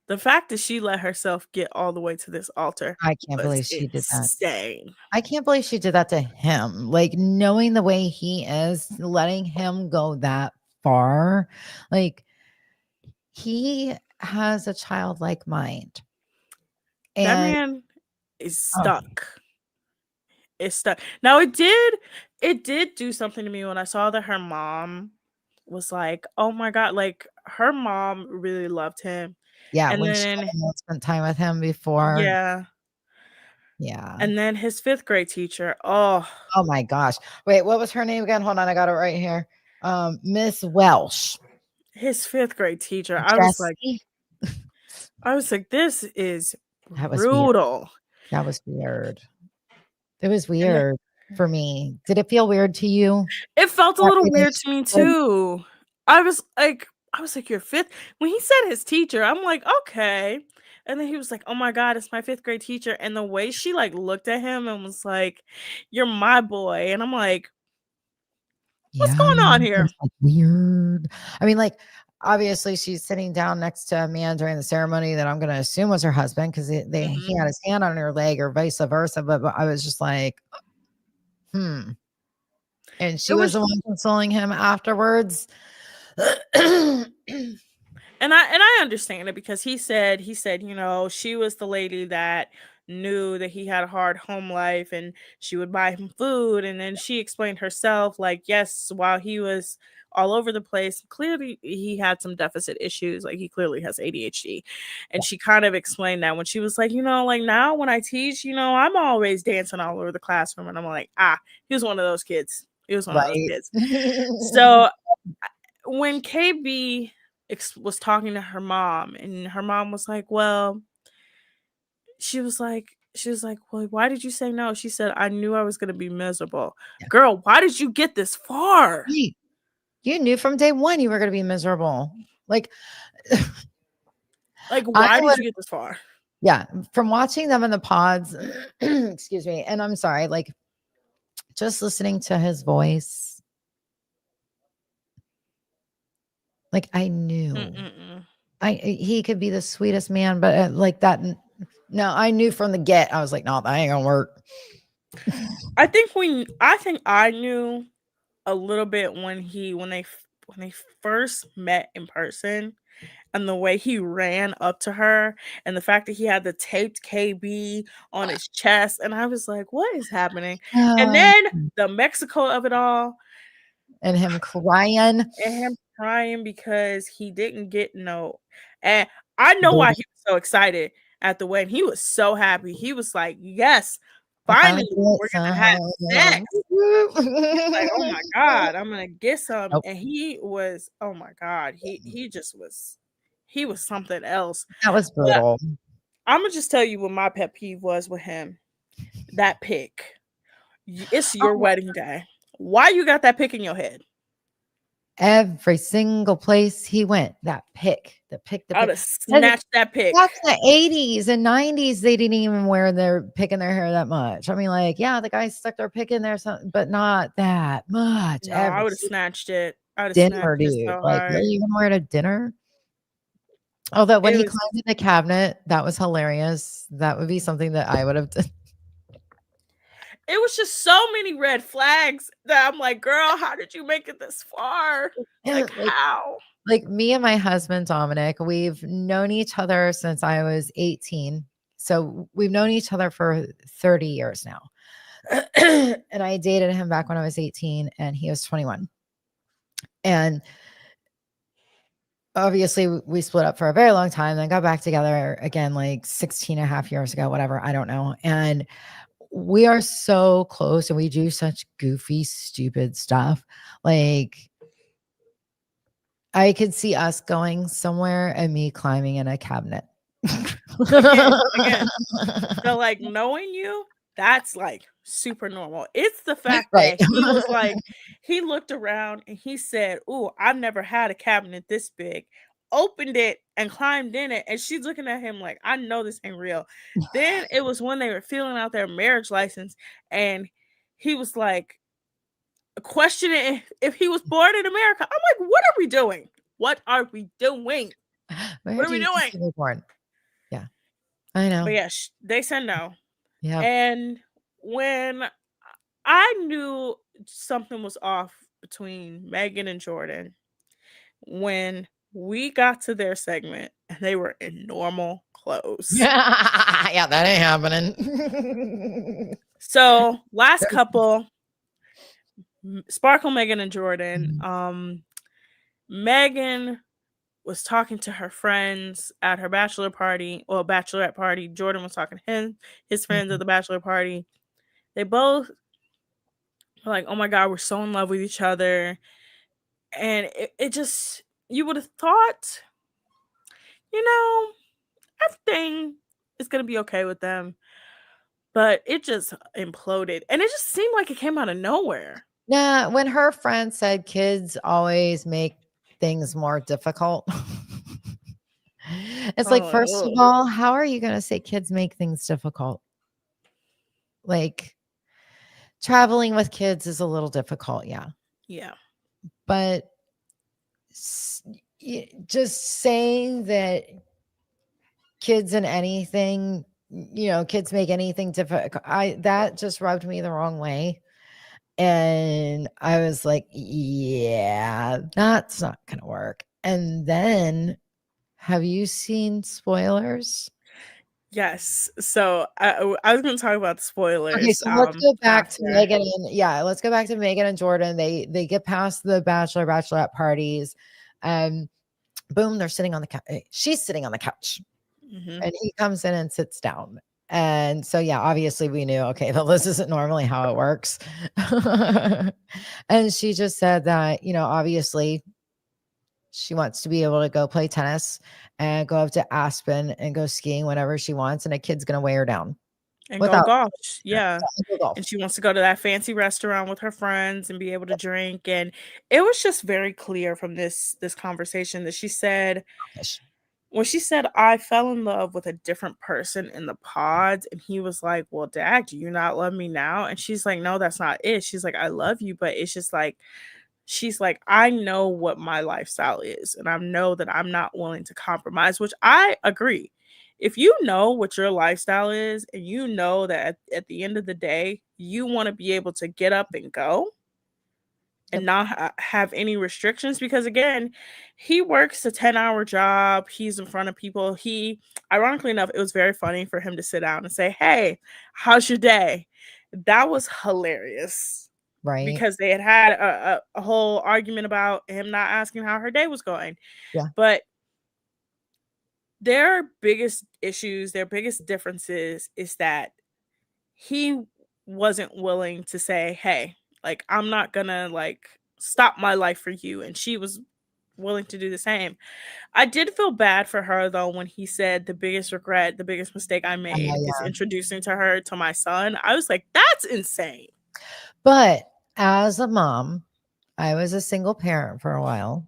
The fact that she let herself get all the way to this altar I can't was believe she did that. insane. I can't believe she did that to him. Like, knowing the way he is, letting him go that far. Like, he has a childlike mind. That And man is oh, stuck. It's stuck. Now it did do something to me when I saw that her mom was like, "Oh my god," like her mom really loved him. yeah, And when she then spent time with him before. yeah, Yeah. and then his 5th grade teacher. Oh, Oh my gosh. Wait, what was her name again? Hold on, I got it right here. Miss Welsh. his 5th grade teacher. Jessie. I was like, this is That was weird. brutal. That was weird. It was And then weird for me. Did it feel weird to you? it felt a That little weird to me relationship? too. I was like, "Your 5th?" When he said his teacher, I'm like, "Okay." And then he was like, "Oh my god, it's my 5th grade teacher." And the way she like looked at him and was like, "You're my boy." And I'm like, "What's Yeah, going on here?" it's like weird. I mean, like, obviously she's sitting down next to a man during the ceremony that I'm going to assume was her husband because he Mhm. had his hand on her leg or vice versa. But I was just like, hmm. And It she was was the one consoling him afterwards. and I understand it because he said, you know, she was the lady that knew that he had a hard home life and she would buy him food. And then she explained herself, like, yes, while he was all over the place, clearly he had some deficit issues. Like he clearly has ADHD. And she kind of explained that when she was like, you know, like now when I teach, you know, I'm always dancing all over the classroom. And I'm like, he was one of those kids. He was one of those Right. kids. So when KB was talking to her mom, and her mom was like, "Well," she was like, "Well, why did you say no?" She said, "I knew I was going to be miserable." Yeah. Girl, why did you get this far? Right. You knew from day one you were going to be miserable. Like, Like, I why did would, you get this far? yeah, from watching them in the pods, excuse me. And I'm sorry, like, just listening to his voice, like, I knew Mm-mm-mm. he could be the sweetest man, but like that. No, I knew from the get. I was like, no, that ain't gonna work. I think I knew a little bit when they first met in person, and the way he ran up to her and the fact that he had the taped KB on his chest, and I was like, "What is happening?" And Um, then the Mexico of it all, and him crying. and him crying because he didn't get no, and I know why Booty. he was so excited at the wedding. He was so happy. He was like, "Yes, I finally finally, get we're gonna have sex." some. Like, "Oh my god, I'm gonna get some," Nope, and he was, oh my god, he just was, he was something else. that was But brutal. Imma just tell you what my pet peeve was with him. That pic. It's your Oh, wedding day. Why you got that pic in your head? every single place he went, that pick, the I would pick. have snatched that pic. Back in the 80s and 90s, they didn't even wear their pick in their hair that much. I mean, like, yeah, the guys stuck their pick in there, but not that much. No, I Every would have single snatched it. I would have snatched dinner, it dude. so Like, hard. really even wear it at dinner? Although when It he was climbed in the cabinet, that was hilarious. That would be something that I would have done. it was just so many red flags that I'm like, "Girl, how did you make it this far? Like, Like, how?" me and my husband, Dominic, we've known each other since I was 18. So we've known each other for 30 years now. And I dated him back when I was 18 and he was 21. And obviously we split up for a very long time, then got back together again like 16 and a half years ago, whatever, I don't know. And we are so close and we do such goofy, stupid stuff. Like I could see us going somewhere and me climbing in a cabinet. Again. So like knowing you, that's like super normal. It's the fact Right. that he was like, he looked around and he said, "Ooh, I've never had a cabinet this big." Opened it and climbed in it, and she's looking at him like, "I know this ain't real." Then it was when they were filling out their marriage license, and he was like questioning if he was born in America. I'm like, "What are we doing? What are we doing? Where What are do we you think doing?" you were born? Yeah, I know. But yeah, they said no. Yeah. And when I knew something was off between Megan and Jordan, when we got to their segment and they were in normal clothes. Yeah, that ain't happening. So, last couple, Sparkle, Megan, and Jordan. Mhm. Megan was talking to her friends at her bachelor party or bachelorette party. Jordan was talking to his friends at Mhm. the bachelor party. They both were like, "Oh my God, we're so in love with each other." And it just, you would have thought, you know, everything is going to be okay with them. But it just imploded. And it just seemed like it came out of nowhere. Yeah, when her friend said kids always make things more difficult. It's like, first of Oh, all, how are you gonna say kids make things difficult? Like, traveling with kids is a little difficult, yeah. yeah. But just saying that kids and anything, kids make anything difficult, that just rubbed me the wrong way. And I was like, yeah, that's not gonna work. And then, have you seen Spoilers? Yes. So I was going to talk about the Okay, spoilers so let's go back to after. Megan and let's go back to Megan and Jordan. They get past the bachelorette parties. Um, boom, they're sitting on the couch. She's sitting on the couch, Hmm. and he comes in and sits down. And so, yeah, obviously we knew, okay, well, this isn't normally how it works. And she just said that, obviously she wants to be able to go play tennis and go up to Aspen and go skiing whenever she wants, and a kid's gonna weigh her down And go without golf. Yeah. go golf. And she wants to go to that fancy restaurant with her friends and be able to drink. And it was just very clear from this conversation that she said, when she said, "I fell in love with a different person in the pods," and he was like, "Well, Dad, do you not love me now?" And she's like, "No, that's not it." She's like, "I love you, but it's just like," she's like, "I know what my lifestyle is, and I know that I'm not willing to compromise," which I agree. If you know what your lifestyle is, and you know that at the end of the day, you want to be able to get up and go Yep. and not have any restrictions, because again, he works a 10-hour job, he's in front of people. He, ironically enough, it was very funny for him to sit down and say, "Hey, how's your day?" That was hilarious, Right? because they had a whole argument about him not asking how her day was going. Yeah. But their biggest issues, their biggest differences is that he wasn't willing to say, "Hey, like, I'm not gonna like stop my life for you," and she was willing to do the same. I did feel bad for her though when he said, "The biggest regret, the biggest mistake I made is Yeah. introducing to her to my son." I was like, that's insane. But as a mom, I was a single parent for a while,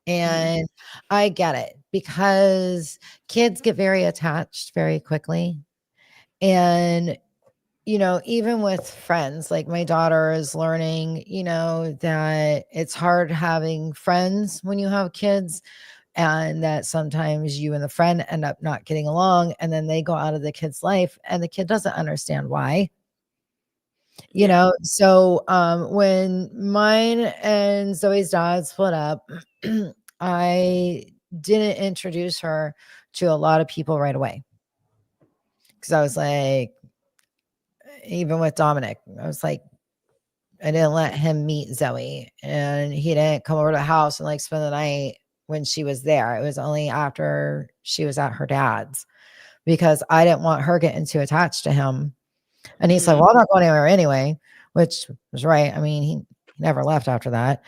Mhm. and I get it because kids get very attached very quickly. And, even with friends, like my daughter is learning, that it's hard having friends when you have kids, and that sometimes you and the friend end up not getting along, and then they go out of the kid's life and the kid doesn't understand why. Yeah. So when mine and Zoe's dad split up, I didn't introduce her to a lot of people right away, because I was like, even with Dominic, I was like, I didn't let him meet Zoe, and he didn't come over to the house and like spend the night when she was there. It was only after she was at her dad's, because I didn't want her getting too attached to him. And he said, Mhm. well, I'm not going anywhere anyway, which was right. I mean, he never left after that.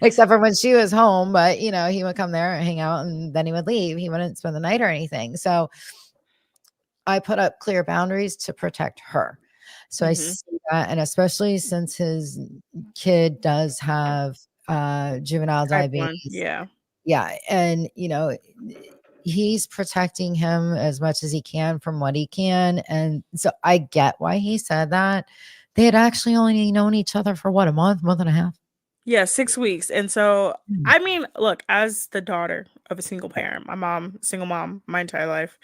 Except for when she was home, but you know, he would come there and hang out and then he would leave. He wouldn't spend the night or anything. So I put up clear boundaries to protect her. So I Mhm. see that, and especially since his kid does have juvenile Type 1. diabetes. Yeah. Yeah, and you know, he's protecting him as much as he can from what he can, and so I get why he said that. They had actually only known each other for what, a month and a half. Yeah, 6 weeks, and so, Mm. I mean, look, as the daughter of a single parent, my mom single mom my entire life,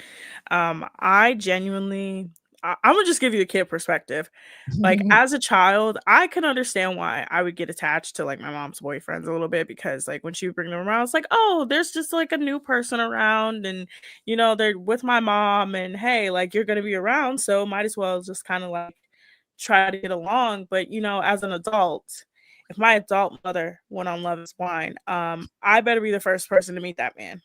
I genuinely Imma just give you a kid perspective. Like, as a child, I can understand why I would get attached to, like, my mom's boyfriends a little bit because, like, when she would bring them around, it's like, "Oh, there's just, like, a new person around, and, you know, they're with my mom, and, hey, like, you're gonna be around, so might as well just kinda, like, try to get along." But, you know, as an adult, if my adult mother went on Love Is Blind, I better be the first person to meet that man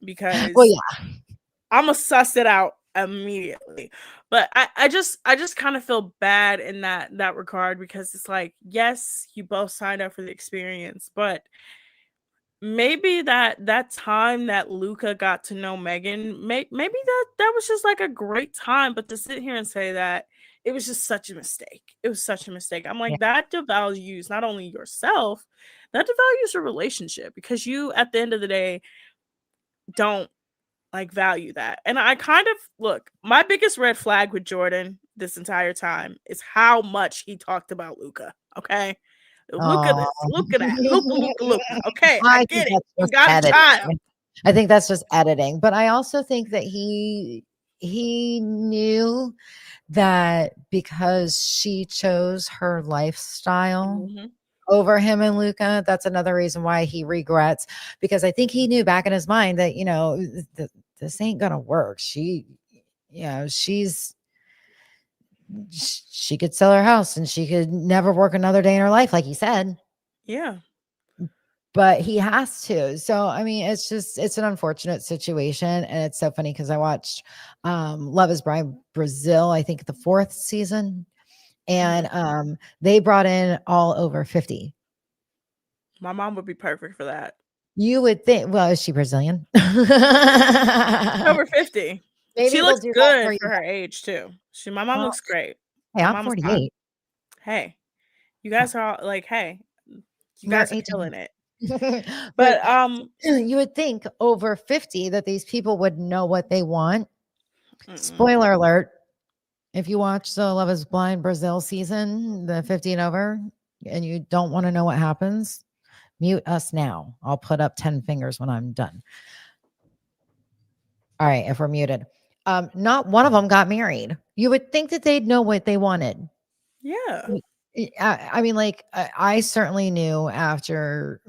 Well, because yeah. Imma suss it out immediately. But I just kinda feel bad in that regard because it's like, yes, you both signed up for the experience, but maybe that time that Luca got to know Megan, maybe that was just, like, a great time, but to sit here and say that, it was just such a mistake. It was such a mistake. I'm Yeah. like, that devalues not only yourself, that devalues your relationship because you, at the end of the day, don't like, value that, and I kind of look, my biggest red flag with Jordan this entire time is how much he talked about Luca, okay? Look at Aw. this, look at that, Luca, okay, I I think get it, that's you just got a child. editing. I think that's just editing, but I also think that he knew that because she chose her lifestyle Mhm. over him and Luca, that's another reason why he regrets, because I think he knew back in his mind that, you know, this ain't gonna work. You know, she could sell her house and she could never work another day in her life, like he said, Yeah. but he has to. So, I mean, it's an unfortunate situation. And it's so funny because I watched Love is Blind Brazil, I think the fourth season, and Mhm. they brought in all over 50. My mom would be perfect for that. You would think, well, is she Brazilian? Over 50. She Maybe they'll looks do that for good you. for her age too. My mom Well, looks great. hey, My I'm mama's fine. 48. Hey, you guys are all like, hey, you We're guys are 18. killing it. But But, you would think over 50 that these people would know what they want. mm-mm. Spoiler alert. If you watch the Love is Blind Brazil season, the 50 and over, and you don't want to know what happens, mute us now. I'll put up 10 fingers when I'm done. All right, if we're muted. Not one of them got married. You would think that they'd know what they wanted. Yeah. I mean, like, I certainly knew after,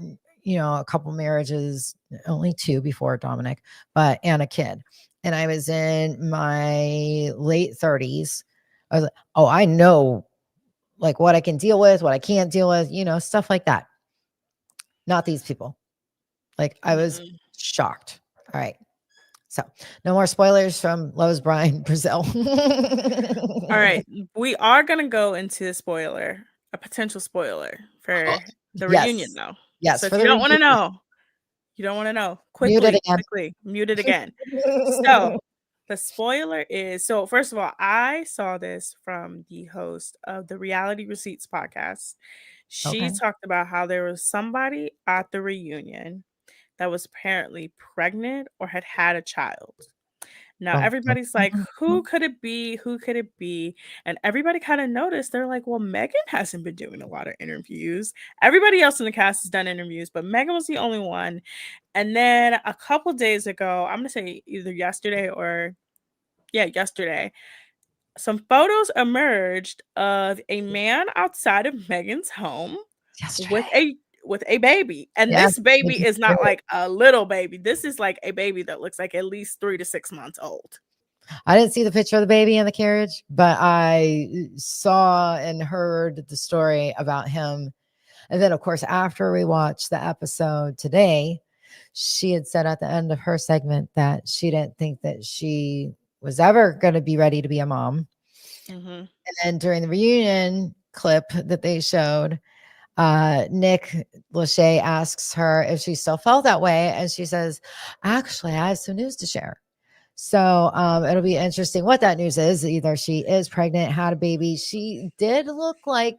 you know, a couple marriages, only two before Dominic, but and a kid. And I was in my late 30s. I was like, oh, I know like what I can deal with, what I can't deal with, you know, stuff like that. Not these people. Like, I was Mm-mm. shocked. All right. So, no more spoilers from Lowe's Brian Brazil. All right, we are gonna go into a spoiler, a potential spoiler for the reunion, Yes. though. Yes. So if For you the don't want to reunion. know, you don't want to know. Mute it Quickly, again. quickly, mute it again. So the spoiler is so first of all, I saw this from the host of the Reality Receipts podcast. She Okay. talked about how there was somebody at the reunion that was apparently pregnant or had had a child. Now Dun, dun, everybody's like, "Who dun. could it be? Who could it be?" And everybody kind of noticed. They're like, "Well, Megan hasn't been doing a lot of interviews. Everybody else in the cast has done interviews, but Megan was the only one." And then a couple days ago, I'm gonna say either yesterday or yeah, yesterday, some photos emerged of a man outside of Megan's home with Yesterday. a baby. And Yes. this baby is not like a little baby. This is like a baby that looks like at least 3 to 6 months old. I didn't see the picture of the baby in the carriage, but I saw and heard the story about him And then, of course, after we watched the episode today, she had said at the end of her segment that she didn't think that she was ever going to be ready to be a mom. Mm-hmm. And then during the reunion clip that they showed, Nick Lachey asks her if she still felt that way. And she says, actually, I have some news to share. So it'll be interesting what that news is. Either she is pregnant, had a baby. She did look like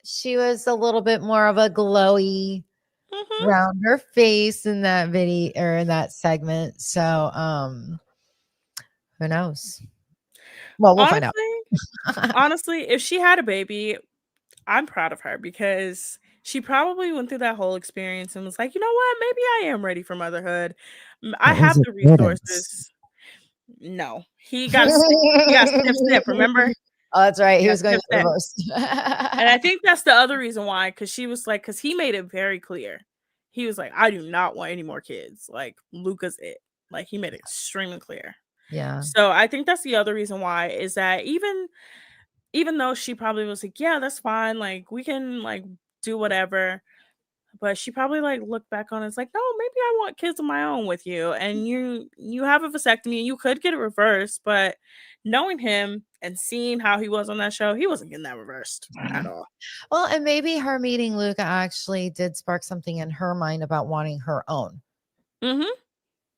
she was a little bit more of a glowy around her face in that video or in that segment. So who knows? Well, we'll find out. Honestly, if she had a baby, I'm proud of her because she probably went through that whole experience and was like, you know what? Maybe I am ready for motherhood. I have the resources. No, he got snip. Remember? Oh, that's right. He was going to reverse. And I think that's the other reason why, because she was like, because he made it very clear. He was like, I do not want any more kids. Like, Luca's it. Like, he made it extremely clear. Yeah. So I think that's the other reason why, is that even though she probably was like, yeah, that's fine. Like, we can like do whatever. But she probably like looked back on it. It's like, no, maybe I want kids of my own with you. And you have a vasectomy. You could get it reversed, but knowing him and seeing how he was on that show, he wasn't getting that reversed at all. Well, and maybe her meeting Luca actually did spark something in her mind about wanting her own. Mm-hmm.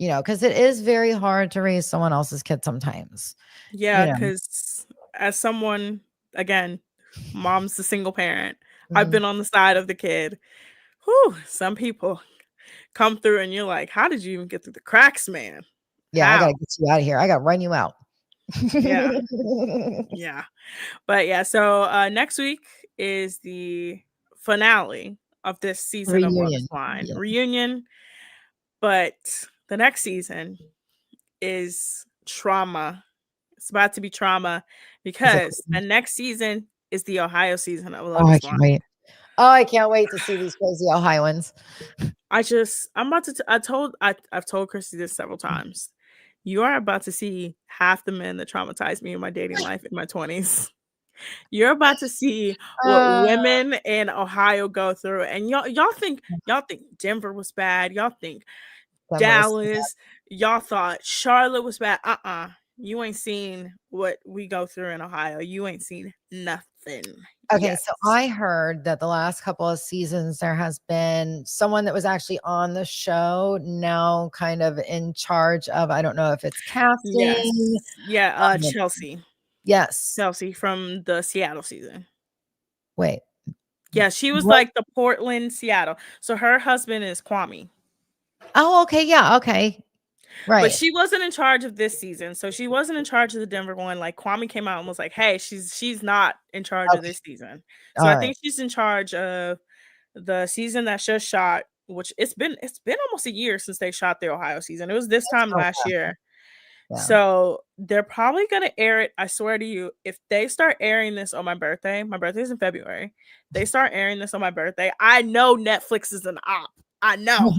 You know, because it is very hard to raise someone else's kid sometimes. Yeah, because as someone, again, mom's the single parent. Mm-hmm. I've been on the side of the kid. Whew, some people come through and you're like, how did you even get through the cracks, man? Yeah, how? I gotta get you out of here. I gotta run you out. Yeah. Yeah. But yeah, so next week is the finale of this season of Love is Blind. Reunion. But the next season is trauma. It's about to be trauma because the next season is the Ohio season of Love is Blind. Wait. Oh, I can't wait to see these crazy Ohioans. I've told Christy this several times. You are about to see half the men that traumatized me in my dating life in my 20s. You're about to see what women in Ohio go through. And y'all think Denver was bad. Y'all think Dallas. Y'all thought Charlotte was bad. You ain't seen what we go through in Ohio. You ain't seen nothing. Okay, so I heard that the last couple of seasons there has been someone that was actually on the show now kind of in charge of, I don't know if it's casting. Yes. Yeah, Chelsea. Yes. Chelsea from the Seattle season. Wait. Yeah, she was like the Portland, Seattle. So her husband is Kwame. Oh, okay. Yeah, okay. Right. But she wasn't in charge of this season. So she wasn't in charge of the Denver one. Like Kwame came out and was like, hey, she's not in charge of this season. So I think she's in charge of the season that just shot, which it's been almost a year since they shot the Ohio season. It was this time last year. Yeah. So they're probably going to air it. I swear to you, if they start airing this on my birthday's in February. They start airing this on my birthday. I know Netflix is an op. I know.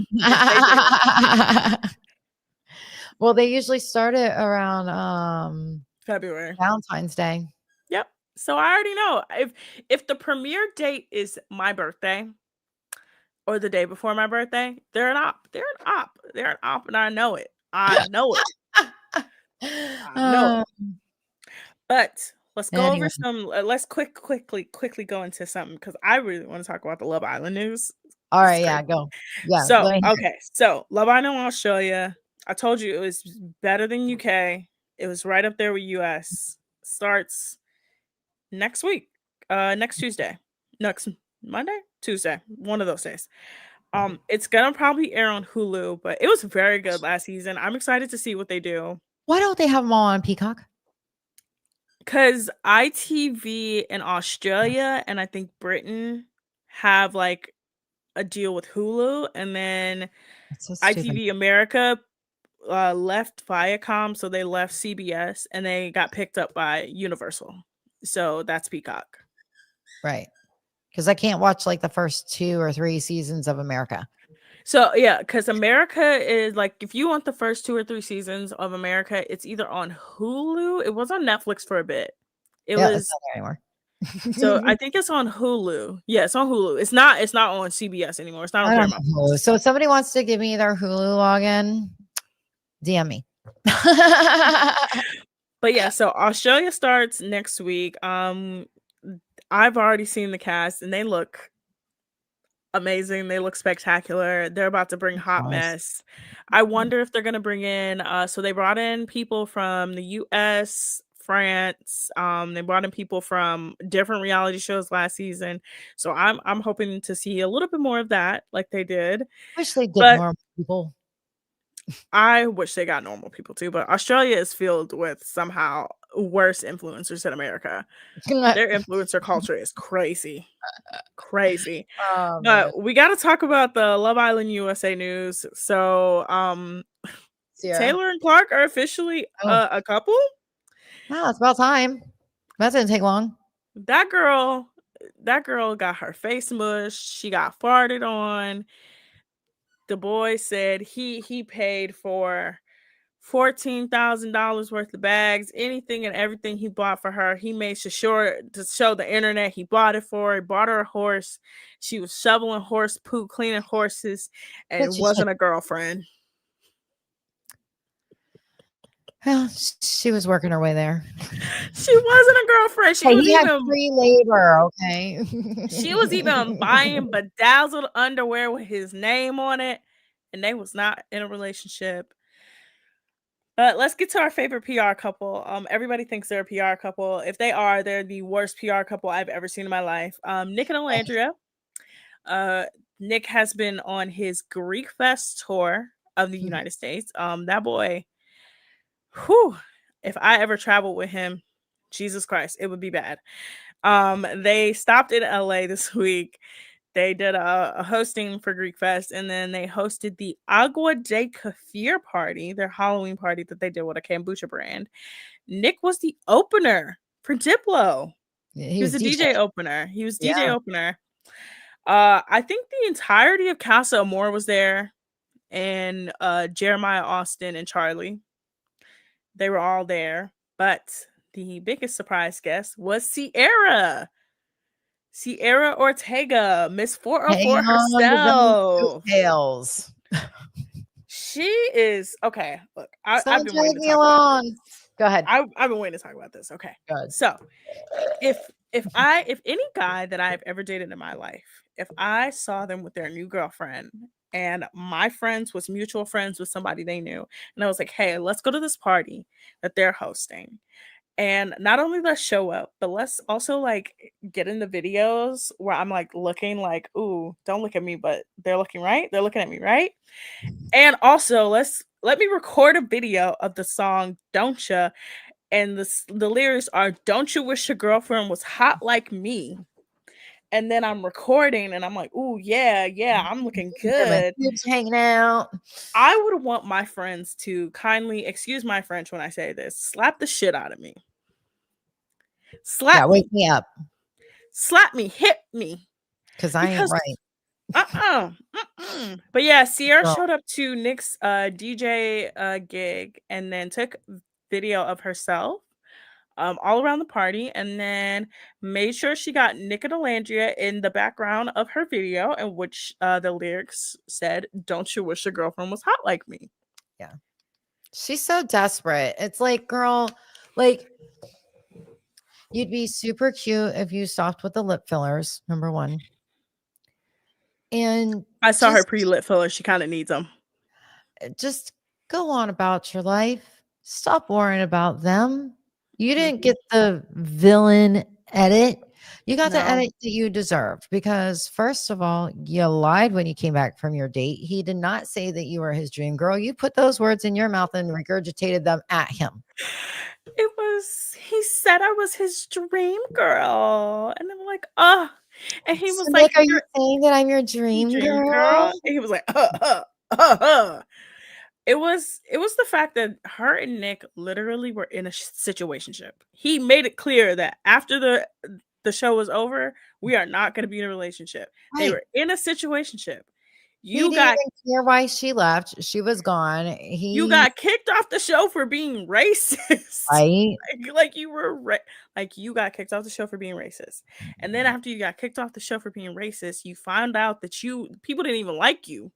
Well, they usually start it around February, Valentine's Day. Yep. So I already know if the premiere date is my birthday or the day before my birthday, they're an op. They're an op, and I know it. I know it. But let's go over some. Let's quickly go into something because I really want to talk about the Love Island news. All right, yeah, go. Yeah. So so Love Island Australia. I told you it was better than UK. It was right up there with US. Starts next week. Next Tuesday. Next Monday? Tuesday. One of those days. It's gonna probably air on Hulu, but it was very good last season. I'm excited to see what they do. Why don't they have them all on Peacock? Because ITV in Australia and I think Britain have like a deal with Hulu, and then ITV America left Viacom, so they left CBS and they got picked up by Universal. So that's Peacock. Right. Because I can't watch like the first 2 or 3 seasons of America. So yeah, because America is like, if you want the first 2 or 3 seasons of America, it's either on Hulu. It was on Netflix for a bit. It was it's not there anymore. So I think it's on Hulu. Yeah, it's on Hulu. It's not on CBS anymore. It's not on I don't have Paramount Hulu. Plus. So if somebody wants to give me their Hulu login, DM me. But yeah, so Australia starts next week. I've already seen the cast and they look amazing. They look spectacular. They're about to bring Hot Nice. Mess. I wonder if they're gonna bring in so they brought in people from the US, France. They brought in people from different reality shows last season. So I'm hoping to see a little bit more of that like they did. Wish they get But more people. I wish they got normal people too, but Australia is filled with somehow worse influencers than America. Their influencer culture is crazy. Crazy. Oh man. But we got to talk about the Love Island USA news. So, Sierra. Taylor and Clark are officially Oh, a couple. wow, it's about time. That didn't take long. That girl got her face mushed. She got farted on. The boy said he paid for $14,000 worth of bags, anything and everything he bought for her. He made sure to show the internet he bought it for her. He bought her a horse. She was shoveling horse poop, cleaning horses, and Bet it you she wasn't a girlfriend. well, she was working her way there. She wasn't a girlfriend. She Hey, was he had even free labor, okay? she was even buying bedazzled underwear with his name on it, and they was not in a relationship. But let's get to our favorite PR couple. Everybody thinks they're a PR couple. If they are, they're the worst PR couple I've ever seen in my life. Nick and Alandria. Nick has been on his Greek Fest tour of the United States. That boy, whew, if I ever traveled with him, Jesus Christ, it would be bad. They stopped in LA this week. They did a hosting for Greek Fest, and then they hosted the Agua de Kefir party, their Halloween party that they did with a kombucha brand. Nick was the opener for Diplo. He was a DJ opener. He was DJ opener. I think the entirety of Casa Amor was there, and Jeremiah Austin and Charlie. They were all there, but the biggest surprise guest was Sierra. Sierra Ortega, Miss 404 herself. Tails. She is okay. Look, I've been waiting to me talk along. about this. Go ahead. I've been waiting to talk about this. Okay. Good. So if any guy that I've ever dated in my life, if I saw them with their new girlfriend and my friends was mutual friends with somebody they knew, and I was like, hey, let's go to this party that they're hosting. And not only let's show up, but let's also like get in the videos where I'm like looking like, ooh, don't look at me, but they're looking right. They're looking at me, right? And also let me record a video of the song Don't Ya. And the lyrics are, don't you wish your girlfriend was hot like me? And then I'm recording and I'm like, ooh, yeah, I'm looking good. Boobs hanging out. I would want my friends to kindly, excuse my French when I say this, slap the shit out of me. Wake me up. Slap me, hit me. Because I ain't right. But yeah, Sierra showed up to Nick's DJ gig and then took video of herself all around the party, and then made sure she got Nick and Alandria in the background of her video, in which the lyrics said, don't you wish your girlfriend was hot like me? Yeah. She's so desperate. It's like, girl, like, you'd be super cute if you stopped with the lip fillers, number one. And I saw her pre-lip filler. She kind of needs them. Just go on about your life. Stop worrying about them. You didn't get the villain edit. You got the edit that you deserved, because first of all, you lied when you came back from your date. He did not say that you were his dream girl. You put those words in your mouth and regurgitated them at him. He said I was his dream girl. And I'm like, oh. And he was so like, are you saying that I'm your dream girl? And he was like, It was the fact that her and Nick literally were in a situationship. He made it clear that after the show was over, we are not going to be in a relationship. Right. They were in a situationship. He You didn't got even care why she left. She was gone. you He got kicked off the show for being racist. right? Like you were like you got kicked off the show for being racist. And then after you got kicked off the show for being racist, you found out that people didn't even like you.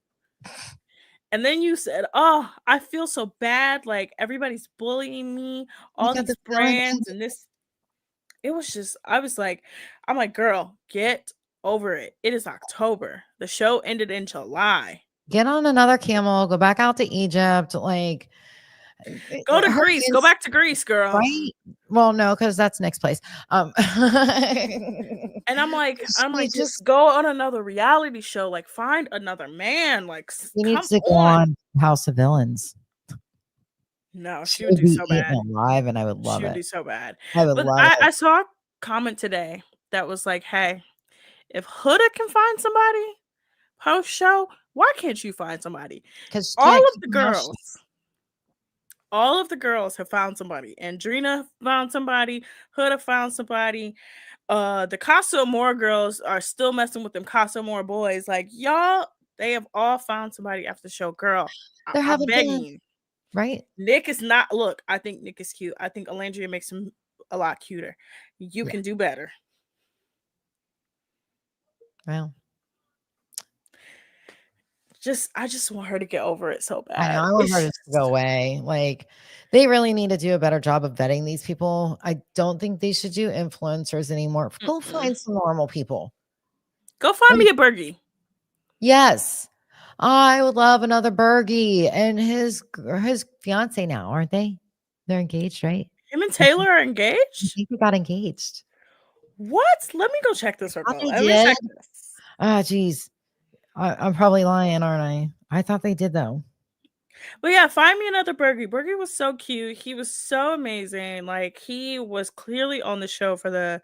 And then you said, "Oh, I feel so bad. Like everybody's bullying me. You All got the these feeling brands and this." It was just, I'm like, girl, get over it. It is October. The show ended in July. get on another camel, go back out to Egypt. Like Go to her Greece. Go back to Greece, girl. right? Well, no, because that's next place. And I'm like, She just go on another reality show. Like, find another man. Like, he come needs to go on. on House of Villains. No, she She would would do be so eaten bad. alive, and I would love She would it. do so bad. I would But love I it. saw a comment today that was like, hey, if Huda can find somebody post show, why can't you find somebody? Because All of the girls have found somebody. Andrina found somebody. Huda found somebody. The Casa Amor girls are still messing with them Casa Amor boys. Like, y'all, they have all found somebody after the show. Girl, they're I'm having begging fun, right? Nick is not. Look, I think Nick is cute. I think Alandria makes him a lot cuter. You Yeah. can do better. Well, I just want her to get over it so bad. I know. I want her to go away. Like, they really need to do a better job of vetting these people. I don't think they should do influencers anymore. Go find some normal people. Go find me a Bergie. Yes. I would love another Bergie and his fiance now, aren't they? They're engaged, right? Him and Taylor are I engaged? think they got engaged. What? Let me go check this real quick. They Let me did? check this. Ah, geez. I'm probably lying, aren't I? I thought they did though. But yeah, find me another Bergie. Bergie was so cute. He was so amazing. Like, he was clearly on the show for the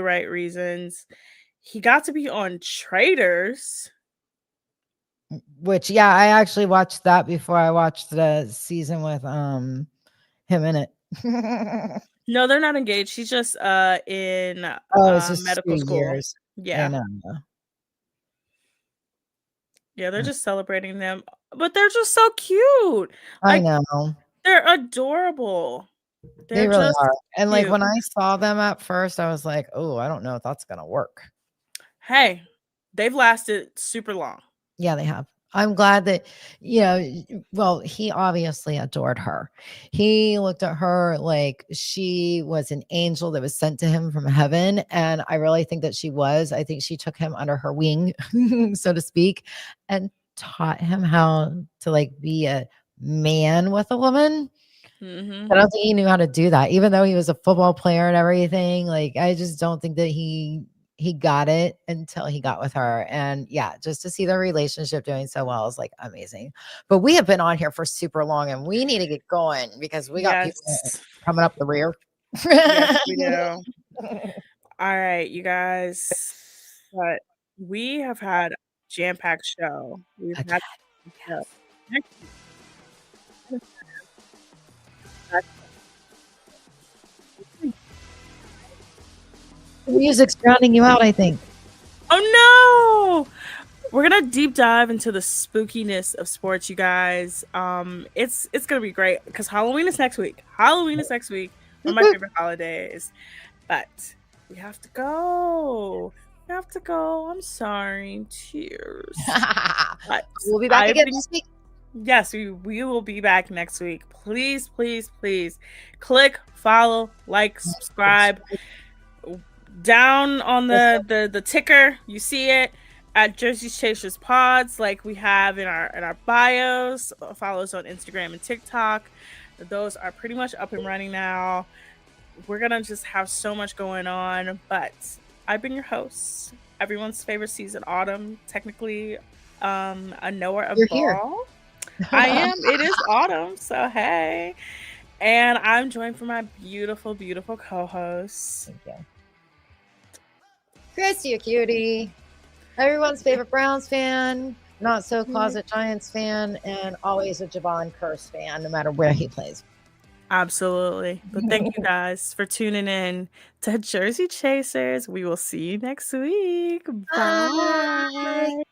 right reasons. He got to be on Traders. Which, yeah, I actually watched that before I watched the season with him in it. No, they're not engaged. She's just in it's just medical school. Years. Yeah. Yeah, they're just celebrating them. But they're just so cute. I know. They're adorable. They really are. And like when I saw them at first, I was like, oh, I don't know if that's gonna work. Hey, they've lasted super long. Yeah, they have. I'm glad that, well, he obviously adored her. He looked at her like she was an angel that was sent to him from heaven. And I really think that she was. I think she took him under her wing, so to speak, and taught him how to like be a man with a woman. Mm-hmm. I don't think he knew how to do that, even though he was a football player and everything. Like, I just don't think that he got it until he got with her. And yeah, just to see their relationship doing so well is like amazing. But we have been on here for super long and we need to get going because we got people coming up the rear. Yes, we do. All right, you guys. But we have had a jam-packed show. We've had a The music's drowning you out, I think. Oh no! We're gonna deep dive into the spookiness of sports, you guys. It's gonna be great because Halloween is next week. One of my favorite holidays. But we have to go. I'm sorry. Cheers. But we'll be back again this week. Yes, we will be back next week. Please, please, please click, follow, like, subscribe. Down on the ticker, you see it at Jersey Chasers Pods, like we have in our bios. Follow us on Instagram and TikTok. Those are pretty much up and running now. We're gonna just have so much going on, but I've been your host, everyone's favorite season, Autumn. Technically, a knower of ball. I am. It is autumn, so hey. And I'm joined from my beautiful, beautiful co-hosts. Thank you. Chris, you cutie. Everyone's favorite Browns fan, not so closet Giants fan, and always a Javon Curse fan, no matter where he plays. Absolutely. But thank you guys for tuning in to Jersey Chasers. We will see you next week. Bye.